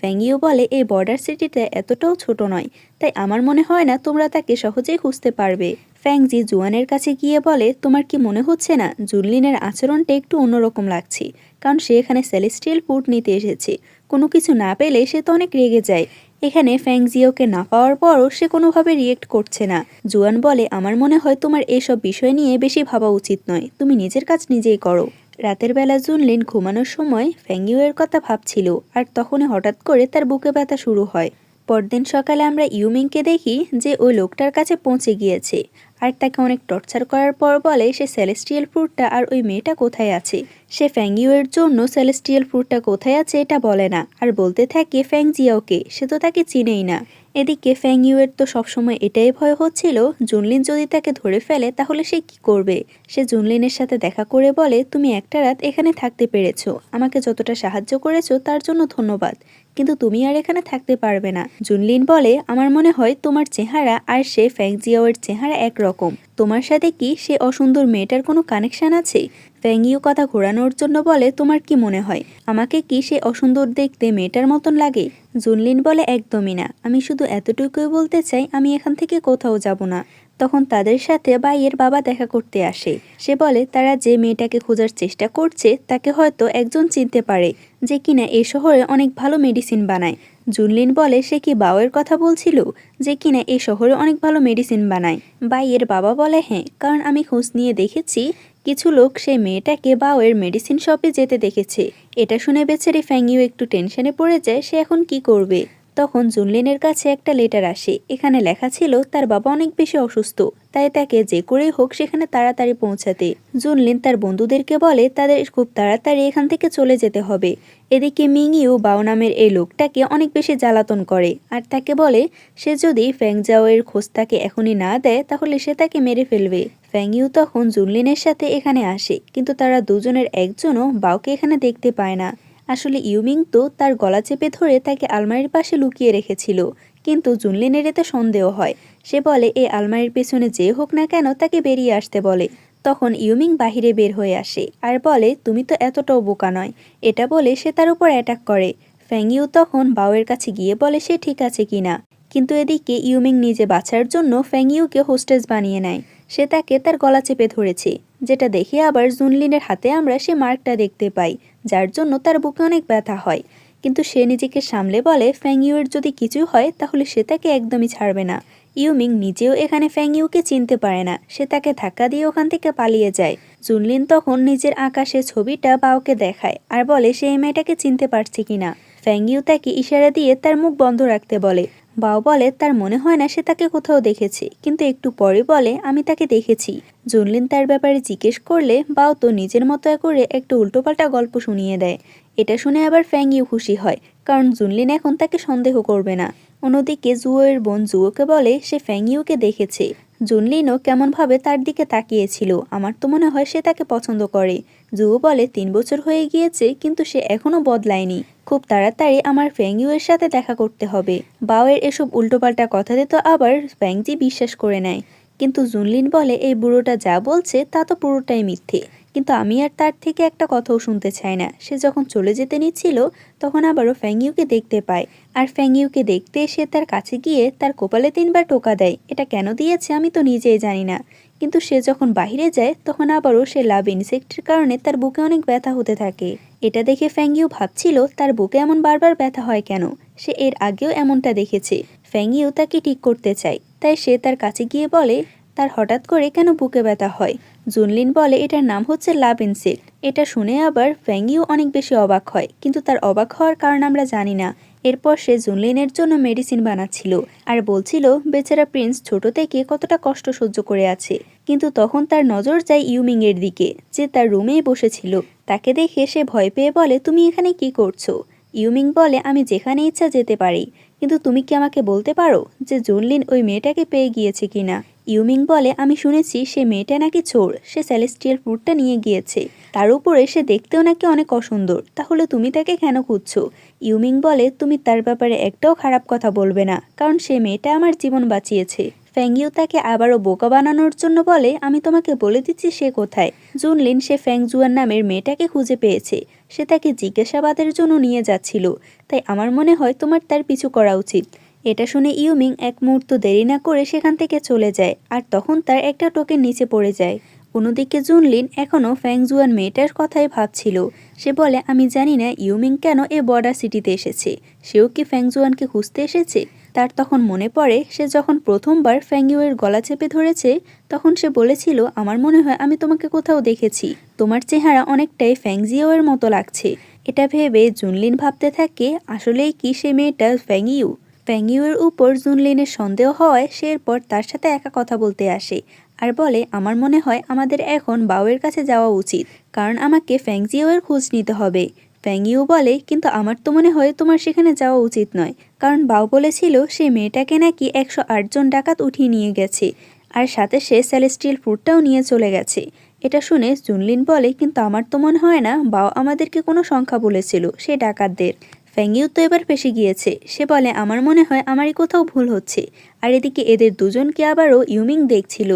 ফ্যাংইউ বলে, এই বর্ডার সিটিটা এতটাও ছোট নয়, তাই আমার মনে হয় না তোমরা তাকে সহজেই খুঁজতে পারবে। ফ্যাংজি জুয়ানের কাছে গিয়ে বলে, তোমার কি মনে হচ্ছে না জুনলিনের আচরণটা একটু অন্যরকম লাগছে, কারণ সে এখানে সেলেস্টিয়াল ফ্রুট নিতে এসেছে। কোনো কিছু না পেলে সে তো অনেক রেগে যায়। এখানে ফ্যাংজিওকে না পাওয়ার পরও সে কোনোভাবে রিয়েক্ট করছে না। জুয়ান বলে, আমার মনে হয় তোমার এসব বিষয় নিয়ে বেশি ভাবা উচিত নয়, তুমি নিজের কাজ নিজেই করো। রাতের বেলা জুনলিন ঘুমানোর সময় ফ্যাংইউয়ের কথা ভাবছিল আর তখনই হঠাৎ করে তার বুকে ব্যথা শুরু হয়। পরদিন সকালে আমরা ইউমিংকে দেখি যে ওই লোকটার কাছে পৌঁছে গিয়েছে আর তাকে অনেক টর্চার করার পর বলে সে সেলেস্টিয়াল ফ্রুটটা আর ওই মেয়েটা কোথায় আছে। সে ফ্যাংইউয়ের জন্য সেলেস্টিয়াল ফ্রুটটা কোথায় আছে এটা বলে না আর বলতে থাকে ফ্যাং জিয়াওকে, সে তো তাকে চিনেই না। এদিকে ফ্যাংইউয়ের তো সবসময় এটাই ভয় হচ্ছিল জুনলিন যদি তাকে ধরে ফেলে তাহলে সে কি করবে। সে জুনলিনের সাথে দেখা করে বলে, তুমি একটা রাত এখানে থাকতে পেরেছো, আমাকে যতটা সাহায্য করেছো তার জন্য ধন্যবাদ, কিন্তু তুমি আর এখানে থাকতে পারবে না। জুনলিন বলে, আমার মনে হয় তোমার চেহারা আর সে ফ্যাং জিয়াওয়ের চেহারা একরকম, তোমার সাথে কি সে অসুন্দর মেয়েটার কোনো কানেকশন আছে? ফ্যাংইউ কথা ঘোরানোর জন্য বলে, তোমার কি মনে হয় আমাকে কি সে অসুন্দর দেখতে মেয়েটার মতন লাগে? জুনলিন বলে, একদমই না, আমি শুধু এতটুকুই বলতে চাই আমি এখান থেকে কোথাও যাব না। তখন তাদের সাথে বাইয়ের বাবা দেখা করতে আসে। সে বলে তারা যে মেয়েটাকে খোঁজার চেষ্টা করছে তাকে হয়তো একজন চিনতে পারে যে কিনা এই শহরে অনেক ভালো মেডিসিন বানায়। জুনলিন বলে, সে কি বাওয়ের কথা বলছিল যে কিনা এই শহরে অনেক ভালো মেডিসিন বানায়? বাইয়ের বাবা বলে, হ্যাঁ, কারণ আমি খোঁজ নিয়ে দেখেছি কিছু লোক সেই মেয়েটাকে বাওয়ের মেডিসিন শপে যেতে দেখেছে। এটা শুনে বেচারি ফ্যাংইউ একটু টেনশনে পড়ে যায় সে এখন কি করবে। তখন জুনলিনের কাছে একটা লেটার আসে, এখানে লেখা ছিল তার বাবা অনেক বেশি অসুস্থ, তাই তাকে যে করেই হোক সেখানে তাড়াতাড়ি পৌঁছাতে। জুনলিন তার বন্ধুদেরকে বলে তাদের খুব তাড়াতাড়ি এখান থেকে চলে যেতে হবে। এদিকে মিংইউ বাও নামের এই লোকটাকে অনেক বেশি জ্বালাতন করে আর তাকে বলে সে যদি ফ্যাংজাওয়ের খোঁজ তাকে এখনই না দেয় তাহলে সে তাকে মেরে ফেলবে। ফ্যাংইউ তখন জুনলিনের সাথে এখানে আসে, কিন্তু তারা দুজনের একজনও বাওকে এখানে দেখতে পায় না। আসলে ইউমিং তো তার গলা চেপে ধরে তাকে আলমারির পাশে লুকিয়ে রেখেছিল, কিন্তু জুনলিনের এতে সন্দেহ হয়। সে বলে এই আলমারির পেছনে যে হোক না কেন তাকে বেরিয়ে আসতে বলে। তখন ইউমিং বাহিরে বের হয়ে আসে আর বলে, তুমি তো এতটাও বোকা নয়। এটা বলে সে তার উপর অ্যাটাক করে। ফ্যাংইউ তখন বাওয়ের কাছে গিয়ে বলে সে ঠিক আছে কিনা, কিন্তু এদিকে ইউমিং নিজে বাঁচার জন্য ফ্যাংইউকে হোস্টেজ বানিয়ে নেয়। সে তাকে তার গলা চেপে ধরেছে, যেটা দেখে আবার জুনলিনের হাতে আমরা সে মার্কটা দেখতে পাই, যার জন্য তার বুকে অনেক ব্যথা হয়। কিন্তু সে নিজেকে সামলে বলে ফ্যাংইউয়ের যদি কিছু হয় তাহলে সে তাকে একদমই ছাড়বে না। ইউমিং নিজেও এখানে ফ্যাংইউকে চিনতে পারে না, সে তাকে ধাক্কা দিয়ে ওখান থেকে পালিয়ে যায়। জুনলিন তখন নিজের আকাশে ছবিটা বাওকে দেখায় আর বলে সে এই মেয়েটাকে চিনতে পারছে কিনা। ফ্যাংইউ তাকে ইশারা দিয়ে তার মুখ বন্ধ রাখতে বলে। বাও বলে তার মনে হয় না সে তাকে কোথাও দেখেছে, কিন্তু একটু পরে বলে আমি তাকে দেখেছি। জুনলিন তার ব্যাপারে জিজ্ঞেস করলে বাও তো নিজের মতো করে একটু উল্টোপাল্টা গল্প শুনিয়ে দেয়। এটা শুনে আবার ফ্যাংইউ খুশি হয়, কারণ জুনলিন এখন তাকে সন্দেহ করবে না। অন্যদিকে জুয়োর বোন জুয়োকে বলে সে ফ্যাংইউকে দেখেছে। জুনলিনও কেমনভাবে তার দিকে তাকিয়েছিল, আমার তো মনে হয় সে তাকে পছন্দ করে। জুয়ো বলে ৩ বছর হয়ে গিয়েছে কিন্তু সে এখনও বদলায়নি, খুব তাড়াতাড়ি আমার ফ্যাংইউয়ের সাথে দেখা করতে হবে। বাওয়ের এসব উল্টোপাল্টা কথাতে তো আবার ফ্যাংজি বিশ্বাস করে নেয়, কিন্তু জুনলিন বলে এই বুড়োটা যা বলছে তা তো পুরোটাই মিথ্যে। কিন্তু আমি আর তার থেকে একটা কথাও শুনতে চাই না। সে যখন চলে যেতে নিচ্ছিল তখন আবারও ফ্যাংইউকে দেখতে পায়, আর ফ্যাংইউকে দেখতে এসে তার কাছে গিয়ে তার কপালে ৩বার টোকা দেয়। এটা কেন দিয়েছে আমি তো নিজেই জানি না, কিন্তু সে যখন বাইরে যায় তখন আবারও সে লাভ ইনসেক্টের কারণে তার বুকে অনেক ব্যথা হতে থাকে। এটা দেখে ফ্যাংইউ ভাবছিল তার বুকে এমন বারবার ব্যথা হয় কেন, সে এর আগেও এমনটা দেখেছে। ফ্যাংইউ তাকে ঠিক করতে চায়, তাই সে তার কাছে গিয়ে বলে তার হঠাৎ করে কেন বুকে ব্যথা হয়। জুনলিন বলে এটার নাম হচ্ছে লাভ ইনসেক্ট। এটা শুনে আবার ফ্যাংইউ অনেক বেশি অবাক হয়, কিন্তু তার অবাক হওয়ার কারণ আমরা জানি না। এরপর সে জুনলিনের জন্য মেডিসিন বানাচ্ছিল আর বলছিল বেচারা প্রিন্স ছোট থেকে কতটা কষ্ট সহ্য করে আছে। কিন্তু তখন তার নজর যায় ইউমিং এর দিকে, যে তার রুমেই বসেছিল। তাকে দেখে সে ভয় পেয়ে বলে তুমি এখানে কি করছো? ইউমিং বলে আমি যেখানে ইচ্ছা যেতে পারি, কিন্তু তুমি কি আমাকে বলতে পারো যে জুনলিন ওই মেয়েটাকে পেয়ে গিয়েছে কিনা? ইউমিং বলে আমি শুনেছি সে মেয়েটা নাকি চোর, সে সেলেস্টিয়াল ফ্রুটটা নিয়ে গিয়েছে, তার উপরে সে দেখতেও নাকি অনেক অসুন্দর, তাহলে তুমি তাকে কেন খুঁজছো? ইউমিং বলে তুমি তার ব্যাপারে একটাও খারাপ কথা বলবে না, কারণ সে মেয়েটা আমার জীবন বাঁচিয়েছে। ফ্যাংইউ তাকে আবারও বোকা বানানোর জন্য বলে আমি তোমাকে বলে দিচ্ছি সে কোথায়। জুনলিন সে ফ্যাংজুয়ান নামের মেয়েটাকে খুঁজে পেয়েছে, সে তাকে জিজ্ঞাসাবাদের জন্য নিয়ে যাচ্ছিল, তাই আমার মনে হয় তোমার তার পিছু করা উচিত। এটা শুনে ইউমিং এক মুহূর্ত দেরি না করে সেখান থেকে চলে যায়, আর তখন তার একটা টোকেন নিচে পড়ে যায়। অন্যদিকে জুনলিন এখনও ফ্যাংজুয়ান মেয়েটার কথাই ভাবছিল। সে বলে আমি জানি না ইউমিং কেন এ বর্ডার সিটিতে এসেছে, সেও কি ফ্যাংজুয়ানকে খুঁজতে এসেছে? তার তখন মনে পড়ে সে যখন প্রথমবার ফ্যাংইউয়ের গলা চেপে ধরেছে তখন সে বলেছিল আমার মনে হয় আমি তোমাকে কোথাও দেখেছি, তোমার চেহারা অনেকটাই ফ্যাংজিওয়ের মতো লাগছে। এটা ভেবে জুনলিন ভাবতে থাকে আসলেই কি সে মেয়েটা ফ্যাংইউ। ফ্যাংইউয়ের উপর জুনলিনের সন্দেহ হওয়ায় সে এরপর তার সাথে একা কথা বলতে আসে আর বলে, আমার মনে হয় আমাদের এখন বাওয়ের কাছে যাওয়া উচিত, কারণ আমাকে ফ্যাংজিওয়ের খোঁজ নিতে হবে। ফ্যাংইউ বলে, কিন্তু আমার তো মনে হয় তোমার সেখানে যাওয়া উচিত নয়, কারণ বাও বলেছিল সেই মেয়েটাকে নাকি 108 জন ডাকাত উঠিয়ে নিয়ে গেছে, আর সাথে সে সেলেস্টিয়াল ফ্রুটটাও নিয়ে চলে গেছে। এটা শুনে জুনলিন বলে, কিন্তু আমার তো মনে হয় না বাও আমাদেরকে কোনো সংখ্যা বলেছিল সে ডাকাতদের। ফ্যাংইউ তো এবার ফেঁসে গিয়েছে। সে বলে, আমার মনে হয় আমারই কোথাও ভুল হচ্ছে। আর এদিকে এদের দুজনকে আবারও ইউমিং দেখছিল।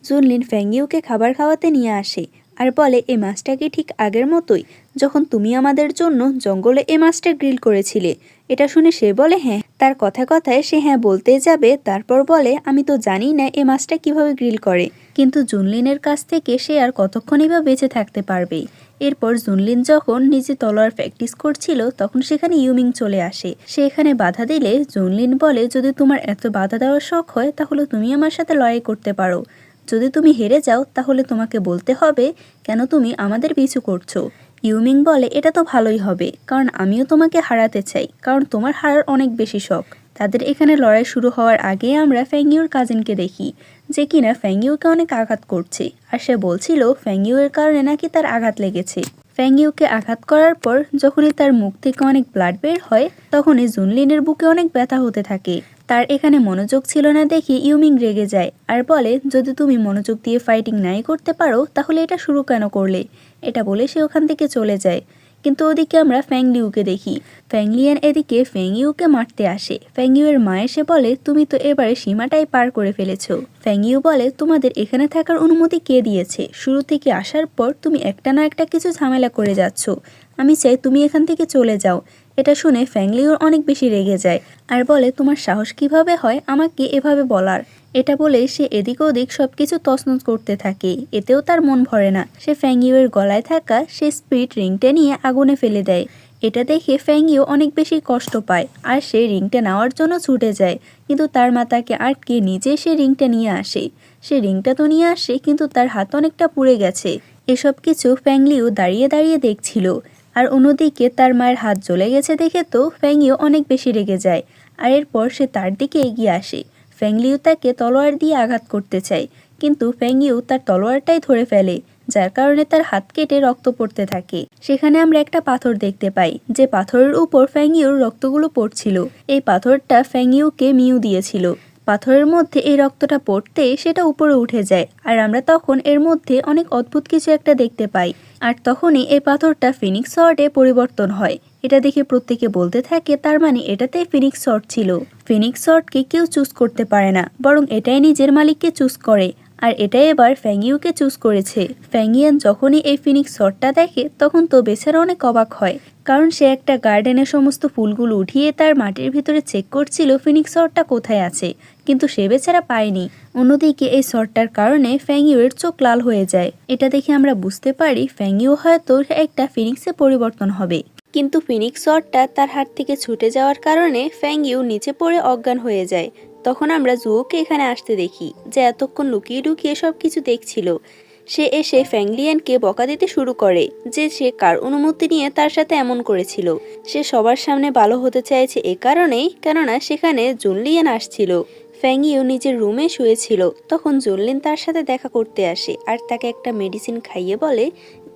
জুনলিন ফ্যাংইউকে খাবার খাওয়াতে নিয়ে আসে আর বলে, এই মাছটা কি ঠিক আগের মতোই, যখন তুমি আমাদের জন্য জঙ্গলে এই মাছটা গ্রিল করেছিলে? এটা শুনে সে বলে, হ্যাঁ। তার কথায় কথায় সে হ্যাঁ বলতে যাবে, তারপর বলে, আমি তো জানি না এই মাছটা কিভাবে গ্রিল করে। কিন্তু জুনলিনের কাছ থেকে সে আর কতক্ষণই বা বেঁচে থাকতে পারবে। এরপর জুনলিন যখন নিজে তলোয়ার প্র্যাকটিস করছিল তখন সেখানে ইউমিং চলে আসে। সে এখানে বাধা দিলে জুনলিন বলে, যদি তোমার এত বাধা দেওয়ার শখ হয় তাহলে তুমি আমার সাথে লড়াই করতে পারো। যদি তুমি হেরে যাও তাহলে তোমাকে বলতে হবে কেন তুমি আমাদের পিছু করছো। ইউমিং বলে, এটা তো ভালোই হবে, কারণ আমিও তোমাকে হারাতে চাই, কারণ তোমার হারার অনেক বেশি শখ। তাদের এখানে লড়াই শুরু হওয়ার আগে আমরা ফ্যাংইউর কাজিনকে দেখি, যে কিনা ফ্যাংইউকে অনেক আঘাত করছে, আর সে বলছিল ফ্যাংইউয়ের কারণে নাকি তার আঘাত লেগেছে। ফ্যাংইউকে আঘাত করার পর যখনই তার মুখ থেকে অনেক ব্লাড বের হয় তখনই জুনলিনের বুকে অনেক ব্যথা হতে থাকে। তার এখানে মনোযোগ ছিল না দেখে ইউমিং রেগে যায় আর বলে, যদি তুমি মনোযোগ দিয়ে ফাইটিং নাই করতে পারো তাহলে এটা শুরু কেন করলে। এটা বলে সে ওখান থেকে চলে যায়। কিন্তু ওদিকে আমরা ফ্যাংলিউকে দেখি। ফ্যাংলিয়ান এদিকে ফ্যাংইউকে মারতে আসে। ফ্যাংইউয়ের মা এসে বলে, তুমি তো এবারে সীমাটাই পার করে ফেলেছো। ফ্যাংইউ বলে, তোমাদের এখানে থাকার অনুমতি কে দিয়েছে? শুরু থেকে আসার পর তুমি একটা না একটা কিছু ঝামেলা করে যাচ্ছ। আমি চাই তুমি এখান থেকে চলে যাও। এটা শুনে ফ্যাংলিউর অনেক বেশি রেগে যায় আর বলে, তোমার সাহস কিভাবে হয় আমাকে এভাবে বলার। এটা বলে সে এদিক ওদিক সবকিছু তছনছ করতে থাকে। এতেও তার মন ভরে না। সে ফ্যাংইউয়ের গলায় থাকা সে স্পিড রিংটা নিয়ে আগুনে ফেলে দেয়। এটা দেখে ফ্যাংইউ অনেক বেশি কষ্ট পায় আর সে রিংটা নেওয়ার জন্য ছুটে যায়, কিন্তু তার মা তাকে আটকে নিজে সে রিংটা নিয়ে আসে। সে রিংটা তো নিয়ে আসে, কিন্তু তার হাত অনেকটা পুড়ে গেছে। এসব কিছু ফ্যাংলিউ দাঁড়িয়ে দাঁড়িয়ে দেখছিল। আর অন্যদিকে তার মায়ের হাত জ্বলে গেছে দেখে তো ফ্যাংইউ অনেক বেশি রেগে যায়। আর এরপর সে তার দিকে এগিয়ে আসে। ফ্যাংলিউ তাকে তলোয়ার দিয়ে আঘাত করতে চায়, কিন্তু ফ্যাংইউ তার তলোয়ারটাই ধরে ফেলে, যার কারণে তার হাত কেটে রক্ত পড়তে থাকে। সেখানে আমরা একটা পাথর দেখতে পাই, যে পাথরের উপর ফ্যাংইউর রক্তগুলো পড়ছিল। এই পাথরটা ফ্যাংইউকে মিউ দিয়েছিল। পাথরের মধ্যে এই রক্তটা পড়তে সেটা উপরে উঠে যায়, আর আমরা তখন এর মধ্যে অনেক অদ্ভুত কিছু একটা দেখতে পাই। আর তখনই এই পাথরটা ফিনিক্স সর্ডে পরিবর্তন হয়। এটা দেখে প্রত্যেকে বলতে থাকে, তার মানে এটাতে ফিনিক্স সর্ড ছিল। ফিনিক্স সর্ডকে কেউ চুজ করতে পারে না, বরং এটাই নিজের মালিককে চুজ করে। আর এটাই এবার ফ্যাংইউকে চুজ করেছে। ফ্যাংইয়ান যখনই এই ফিনিক্স সর্ডটা দেখে তখন তো বেচারা অনেক অবাক হয়, কারণ সে একটা গার্ডেনের সমস্ত ফুলগুলো উঠিয়ে তার মাটির ভিতরে চেক করছিল ফিনিক্স সর্ডটা কোথায় আছে, কিন্তু সে বেচারা পায়নি। অন্যদিকে এই সর্ডটার কারণে ফ্যাংইউয়ের চোখ লাল হয়ে যায়। এটা দেখে আমরা বুঝতে পারি ফ্যাংইউ হয়তো একটা ফিনিক্সে পরিবর্তন হবে। কিন্তু ফিনিক্স সর্ডটা তার হাত থেকে ছুটে যাওয়ার কারণে ফ্যাংইউ নিচে পড়ে অজ্ঞান হয়ে যায়। তখন আমরা জুওকে এখানে আসতে দেখি, যে এতক্ষণ লুকিয়ে লুকিয়ে সব কিছু দেখছিল। সে এসে ফ্যাংলিয়ানকে বকা দিতে শুরু করে যে সে কার অনুমতি নিয়ে তার সাথে এমন করেছিল। সে সবার সামনে ভালো হতে চাইছে এ কারণেই, কেননা সেখানে জুনলিয়ান আসছিল। ফ্যাংইউ নিজের রুমে শুয়েছিল, তখন জুনলিন তার সাথে দেখা করতে আসে আর তাকে একটা মেডিসিন খাইয়ে বলে,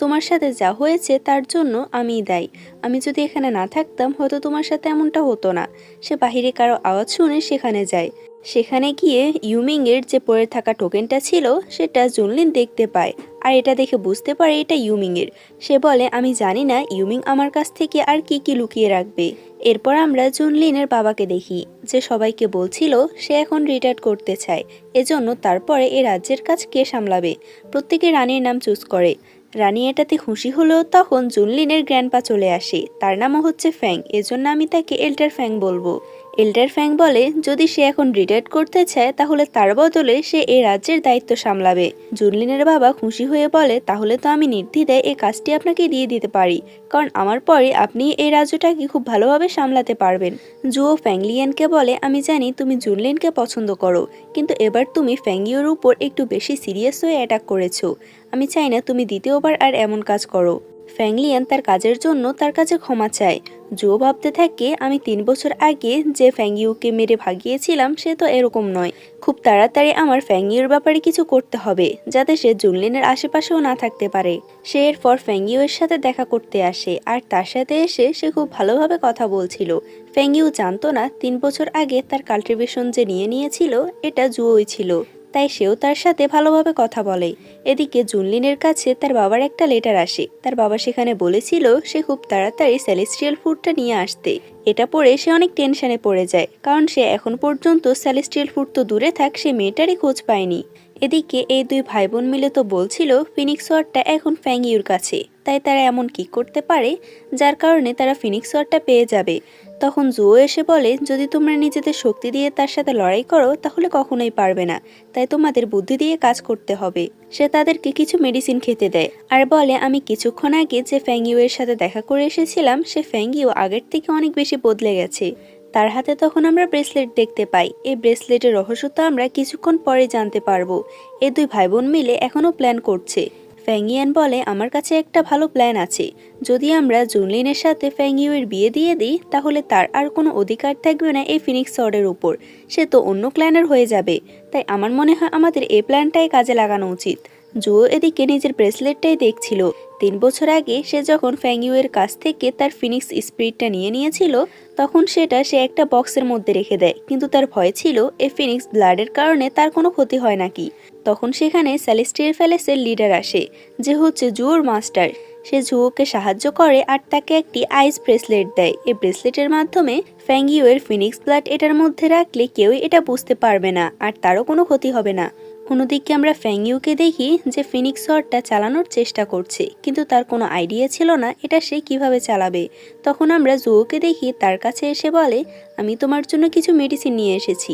তোমার সাথে যা হয়েছে তার জন্য আমিই দায়ী। আমি যদি এখানে না থাকতাম হয়তো তোমার সাথে এমনটা হতো না। সে বাহিরে কারো আওয়াজ শুনে সেখানে যায়। সেখানে গিয়ে ইউমিংয়ের যে পড়ে থাকা টোকেনটা ছিল সেটা জুনলিন দেখতে পায়, আর এটা দেখে বুঝতে পারে এটা ইউমিংয়ের। সে বলে, আমি জানি না ইউমিং আমার কাছ থেকে আর কি কি লুকিয়ে রাখবে। এরপর আমরা জুনলিনের বাবাকে দেখি, যে সবাইকে বলছিল সে এখন রিটায়ার করতে চায়, এজন্য তারপরে এই রাজ্যের কাজ কে সামলাবে। প্রত্যেকে রানীর নাম চুজ করে। রানী এটাতে খুশি হলেও তখন জুনলিনের গ্র্যান্ডপা চলে আসে, তার নামও হচ্ছে ফ্যাং, এজন্য আমি তাকে এল্ডার ফ্যাং বলবো। এল্ডার ফ্যাং বলে, যদি সে এখন রিটায়ার করতে চায় তাহলে তার বদলে সে এই রাজ্যের দায়িত্ব সামলাবে। জুনলিনের বাবা খুশি হয়ে বলে, তাহলে তো আমি নির্দ্বিধায় এই কাজটি আপনাকে দিয়ে দিতে পারি, কারণ আমার পরে আপনি এই রাজ্যটাকে খুব ভালোভাবে সামলাতে পারবেন। জুও ফ্যাংলিয়ানকে বলে, আমি জানি তুমি জুনলিনকে পছন্দ করো, কিন্তু এবার তুমি ফ্যাংইউর উপর একটু বেশি সিরিয়াস হয়ে অ্যাটাক করেছো। আমি চাই না তুমি দ্বিতীয়বার আর এমন কাজ করো। ফ্যাংলিয়ান তার কাজের জন্য তার কাছে ক্ষমা চায়। জুও ভাবতে থাকে আমি 3 বছর আগে যে ফ্যাংইউকে মেরে ভাগিয়েছিলাম সে তো এরকম নয়। খুব তাড়াতাড়ি আমার ফ্যাংইউর ব্যাপারে কিছু করতে হবে যাতে সে জুনলিনের আশেপাশেও না থাকতে পারে। সে এরপর ফ্যাংইউয়ের সাথে দেখা করতে আসে আর তার সাথে এসে সে খুব ভালোভাবে কথা বলছিল। ফ্যাংইউ জানতো না 3 বছর আগে তার কাল্টিভেশন যে নিয়েছিল এটা জুয়োই ছিল, তাই সেও তার সাথে ভালোভাবে কথা বলে। এদিকে জুনলিনের কাছে তার বাবার একটা লেটার আসে। তার বাবা সেখানে বলেছিল সে খুব তাড়াতাড়ি সেলেস্টিয়াল ফুডটা নিয়ে আসতে। এটা পড়ে সে অনেক টেনশনে পড়ে যায়, কারণ সে এখন পর্যন্ত সেলেস্টিয়াল ফুড তো দূরে থাক সে মেয়েটারই খোঁজ পায়নি। এদিকে এই দুই ভাই বোন মিলে তো বলছিল ফিনিক্স ওয়ার্ডটা এখন ফ্যাংইউর কাছে, তাই তারা এমন কি করতে পারে যার কারণে তারা ফিনিক্স ওয়ার্ডটা পেয়ে যাবে। তখন জুও এসে বলে যদি তোমরা নিজেদের শক্তি দিয়ে তার সাথে লড়াই করো তাহলে কখনোই পারবে না, তাই তোমাদের বুদ্ধি দিয়ে কাজ করতে হবে। সে তাদেরকে কিছু মেডিসিন খেতে দেয় আর বলে আমি কিছুক্ষণ আগে যে ফ্যাংইউ এর সাথে দেখা করে এসেছিলাম সে ফ্যাংইউ আগের থেকে অনেক বেশি বদলে গেছে। তার হাতে তখন আমরা ব্রেসলেট দেখতে পাই। এই ব্রেসলেটের রহস্য তো আমরা কিছুক্ষণ পরে জানতে পারবো। এই দুই ভাই বোন মিলে এখনও প্ল্যান করছে। ফ্যাংইয়ান বলে আমার কাছে একটা ভালো প্ল্যান আছে, যদি আমরা জুনলিনের সাথে ফ্যাংইউয়ের বিয়ে দিয়ে দিই তাহলে তার আর কোনো অধিকার থাকবে না এই ফিনিক্স ওয়ার্ডের উপর, সে তো অন্য ক্ল্যানের হয়ে যাবে। তাই আমার মনে হয় আমাদের এই প্ল্যানটাই কাজে লাগানো উচিত। জুও এদিকে নিজের ব্রেসলেটটাই দেখছিল। 3 বছর আগে সে যখন ফ্যাংইউয়ের কাছ থেকে তার ফিনিক্স স্পিরিটটা নিয়েছিল তখন সেটা সে একটা বক্সের মধ্যে রেখে দেয়, কিন্তু তার ভয় ছিল এই ফিনিক্স ব্লাডের কারণে তার কোনো ক্ষতি হয় নাকি। তখন সেখানে সেলেস্টিয়াল প্যালেসের লিডার আসে যে হচ্ছে জুয়োর মাস্টার। সে জুয়োকে সাহায্য করে আর তাকে একটি আইস ব্রেসলেট দেয়। এই ব্রেসলেটের মাধ্যমে ফ্যাংইউয়ের ফিনিক্স ব্লাড এটার মধ্যে রাখলে কেউই এটা বুঝতে পারবে না আর তারও কোনো ক্ষতি হবে না। অন্যদিকে আমরা ফ্যাংইউকে দেখি যে ফিনিক্স ওয়ার্ডটা চালানোর চেষ্টা করছে, কিন্তু তার কোনো আইডিয়া ছিল না এটা সে কিভাবে চালাবে। তখন আমরা জুয়োকে দেখি তার কাছে এসে বলে আমি তোমার জন্য কিছু মেডিসিন নিয়ে এসেছি,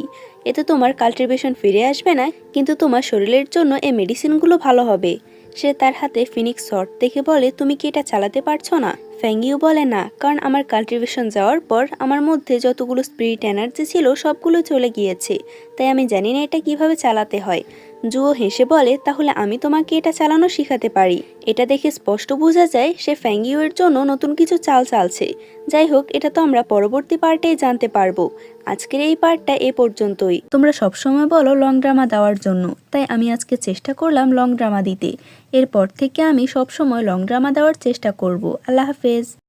এতে তোমার কাল্টিভেশন ফিরে আসবে না, কিন্তু তোমার শরীরের জন্য এই মেডিসিনগুলো ভালো হবে। সে তার হাতে ফিনিক্স শর্ট দেখে বলে তুমি কি এটা চালাতে পারছো না? ফ্যাংইউ বলে না, কারণ আমার কাল্টিভেশন যাওয়ার পর আমার মধ্যে যতগুলো স্পিরিট এনার্জি ছিল সবগুলো চলে গিয়েছে, তাই আমি জানি না এটা কিভাবে চালাতে হয়। জুও হেসে বলে তাহলে আমি তোমাকে এটা চালানো শিখাতে পারি। এটা দেখে স্পষ্ট বোঝা যায় সে ফ্যাংইউয়ের জন্য নতুন কিছু চাল চালছে। যাই হোক, এটা তো আমরা পরবর্তী পার্টেই জানতে পারবো। আজকের এই পার্টটা এ পর্যন্তই। তোমরা সবসময় বলো লং ড্রামা দেওয়ার জন্য, তাই আমি আজকে চেষ্টা করলাম লং ড্রামা দিতে। এরপর থেকে আমি সবসময় লং ড্রামা দেওয়ার চেষ্টা করব। আল্লাহ হাফেজ।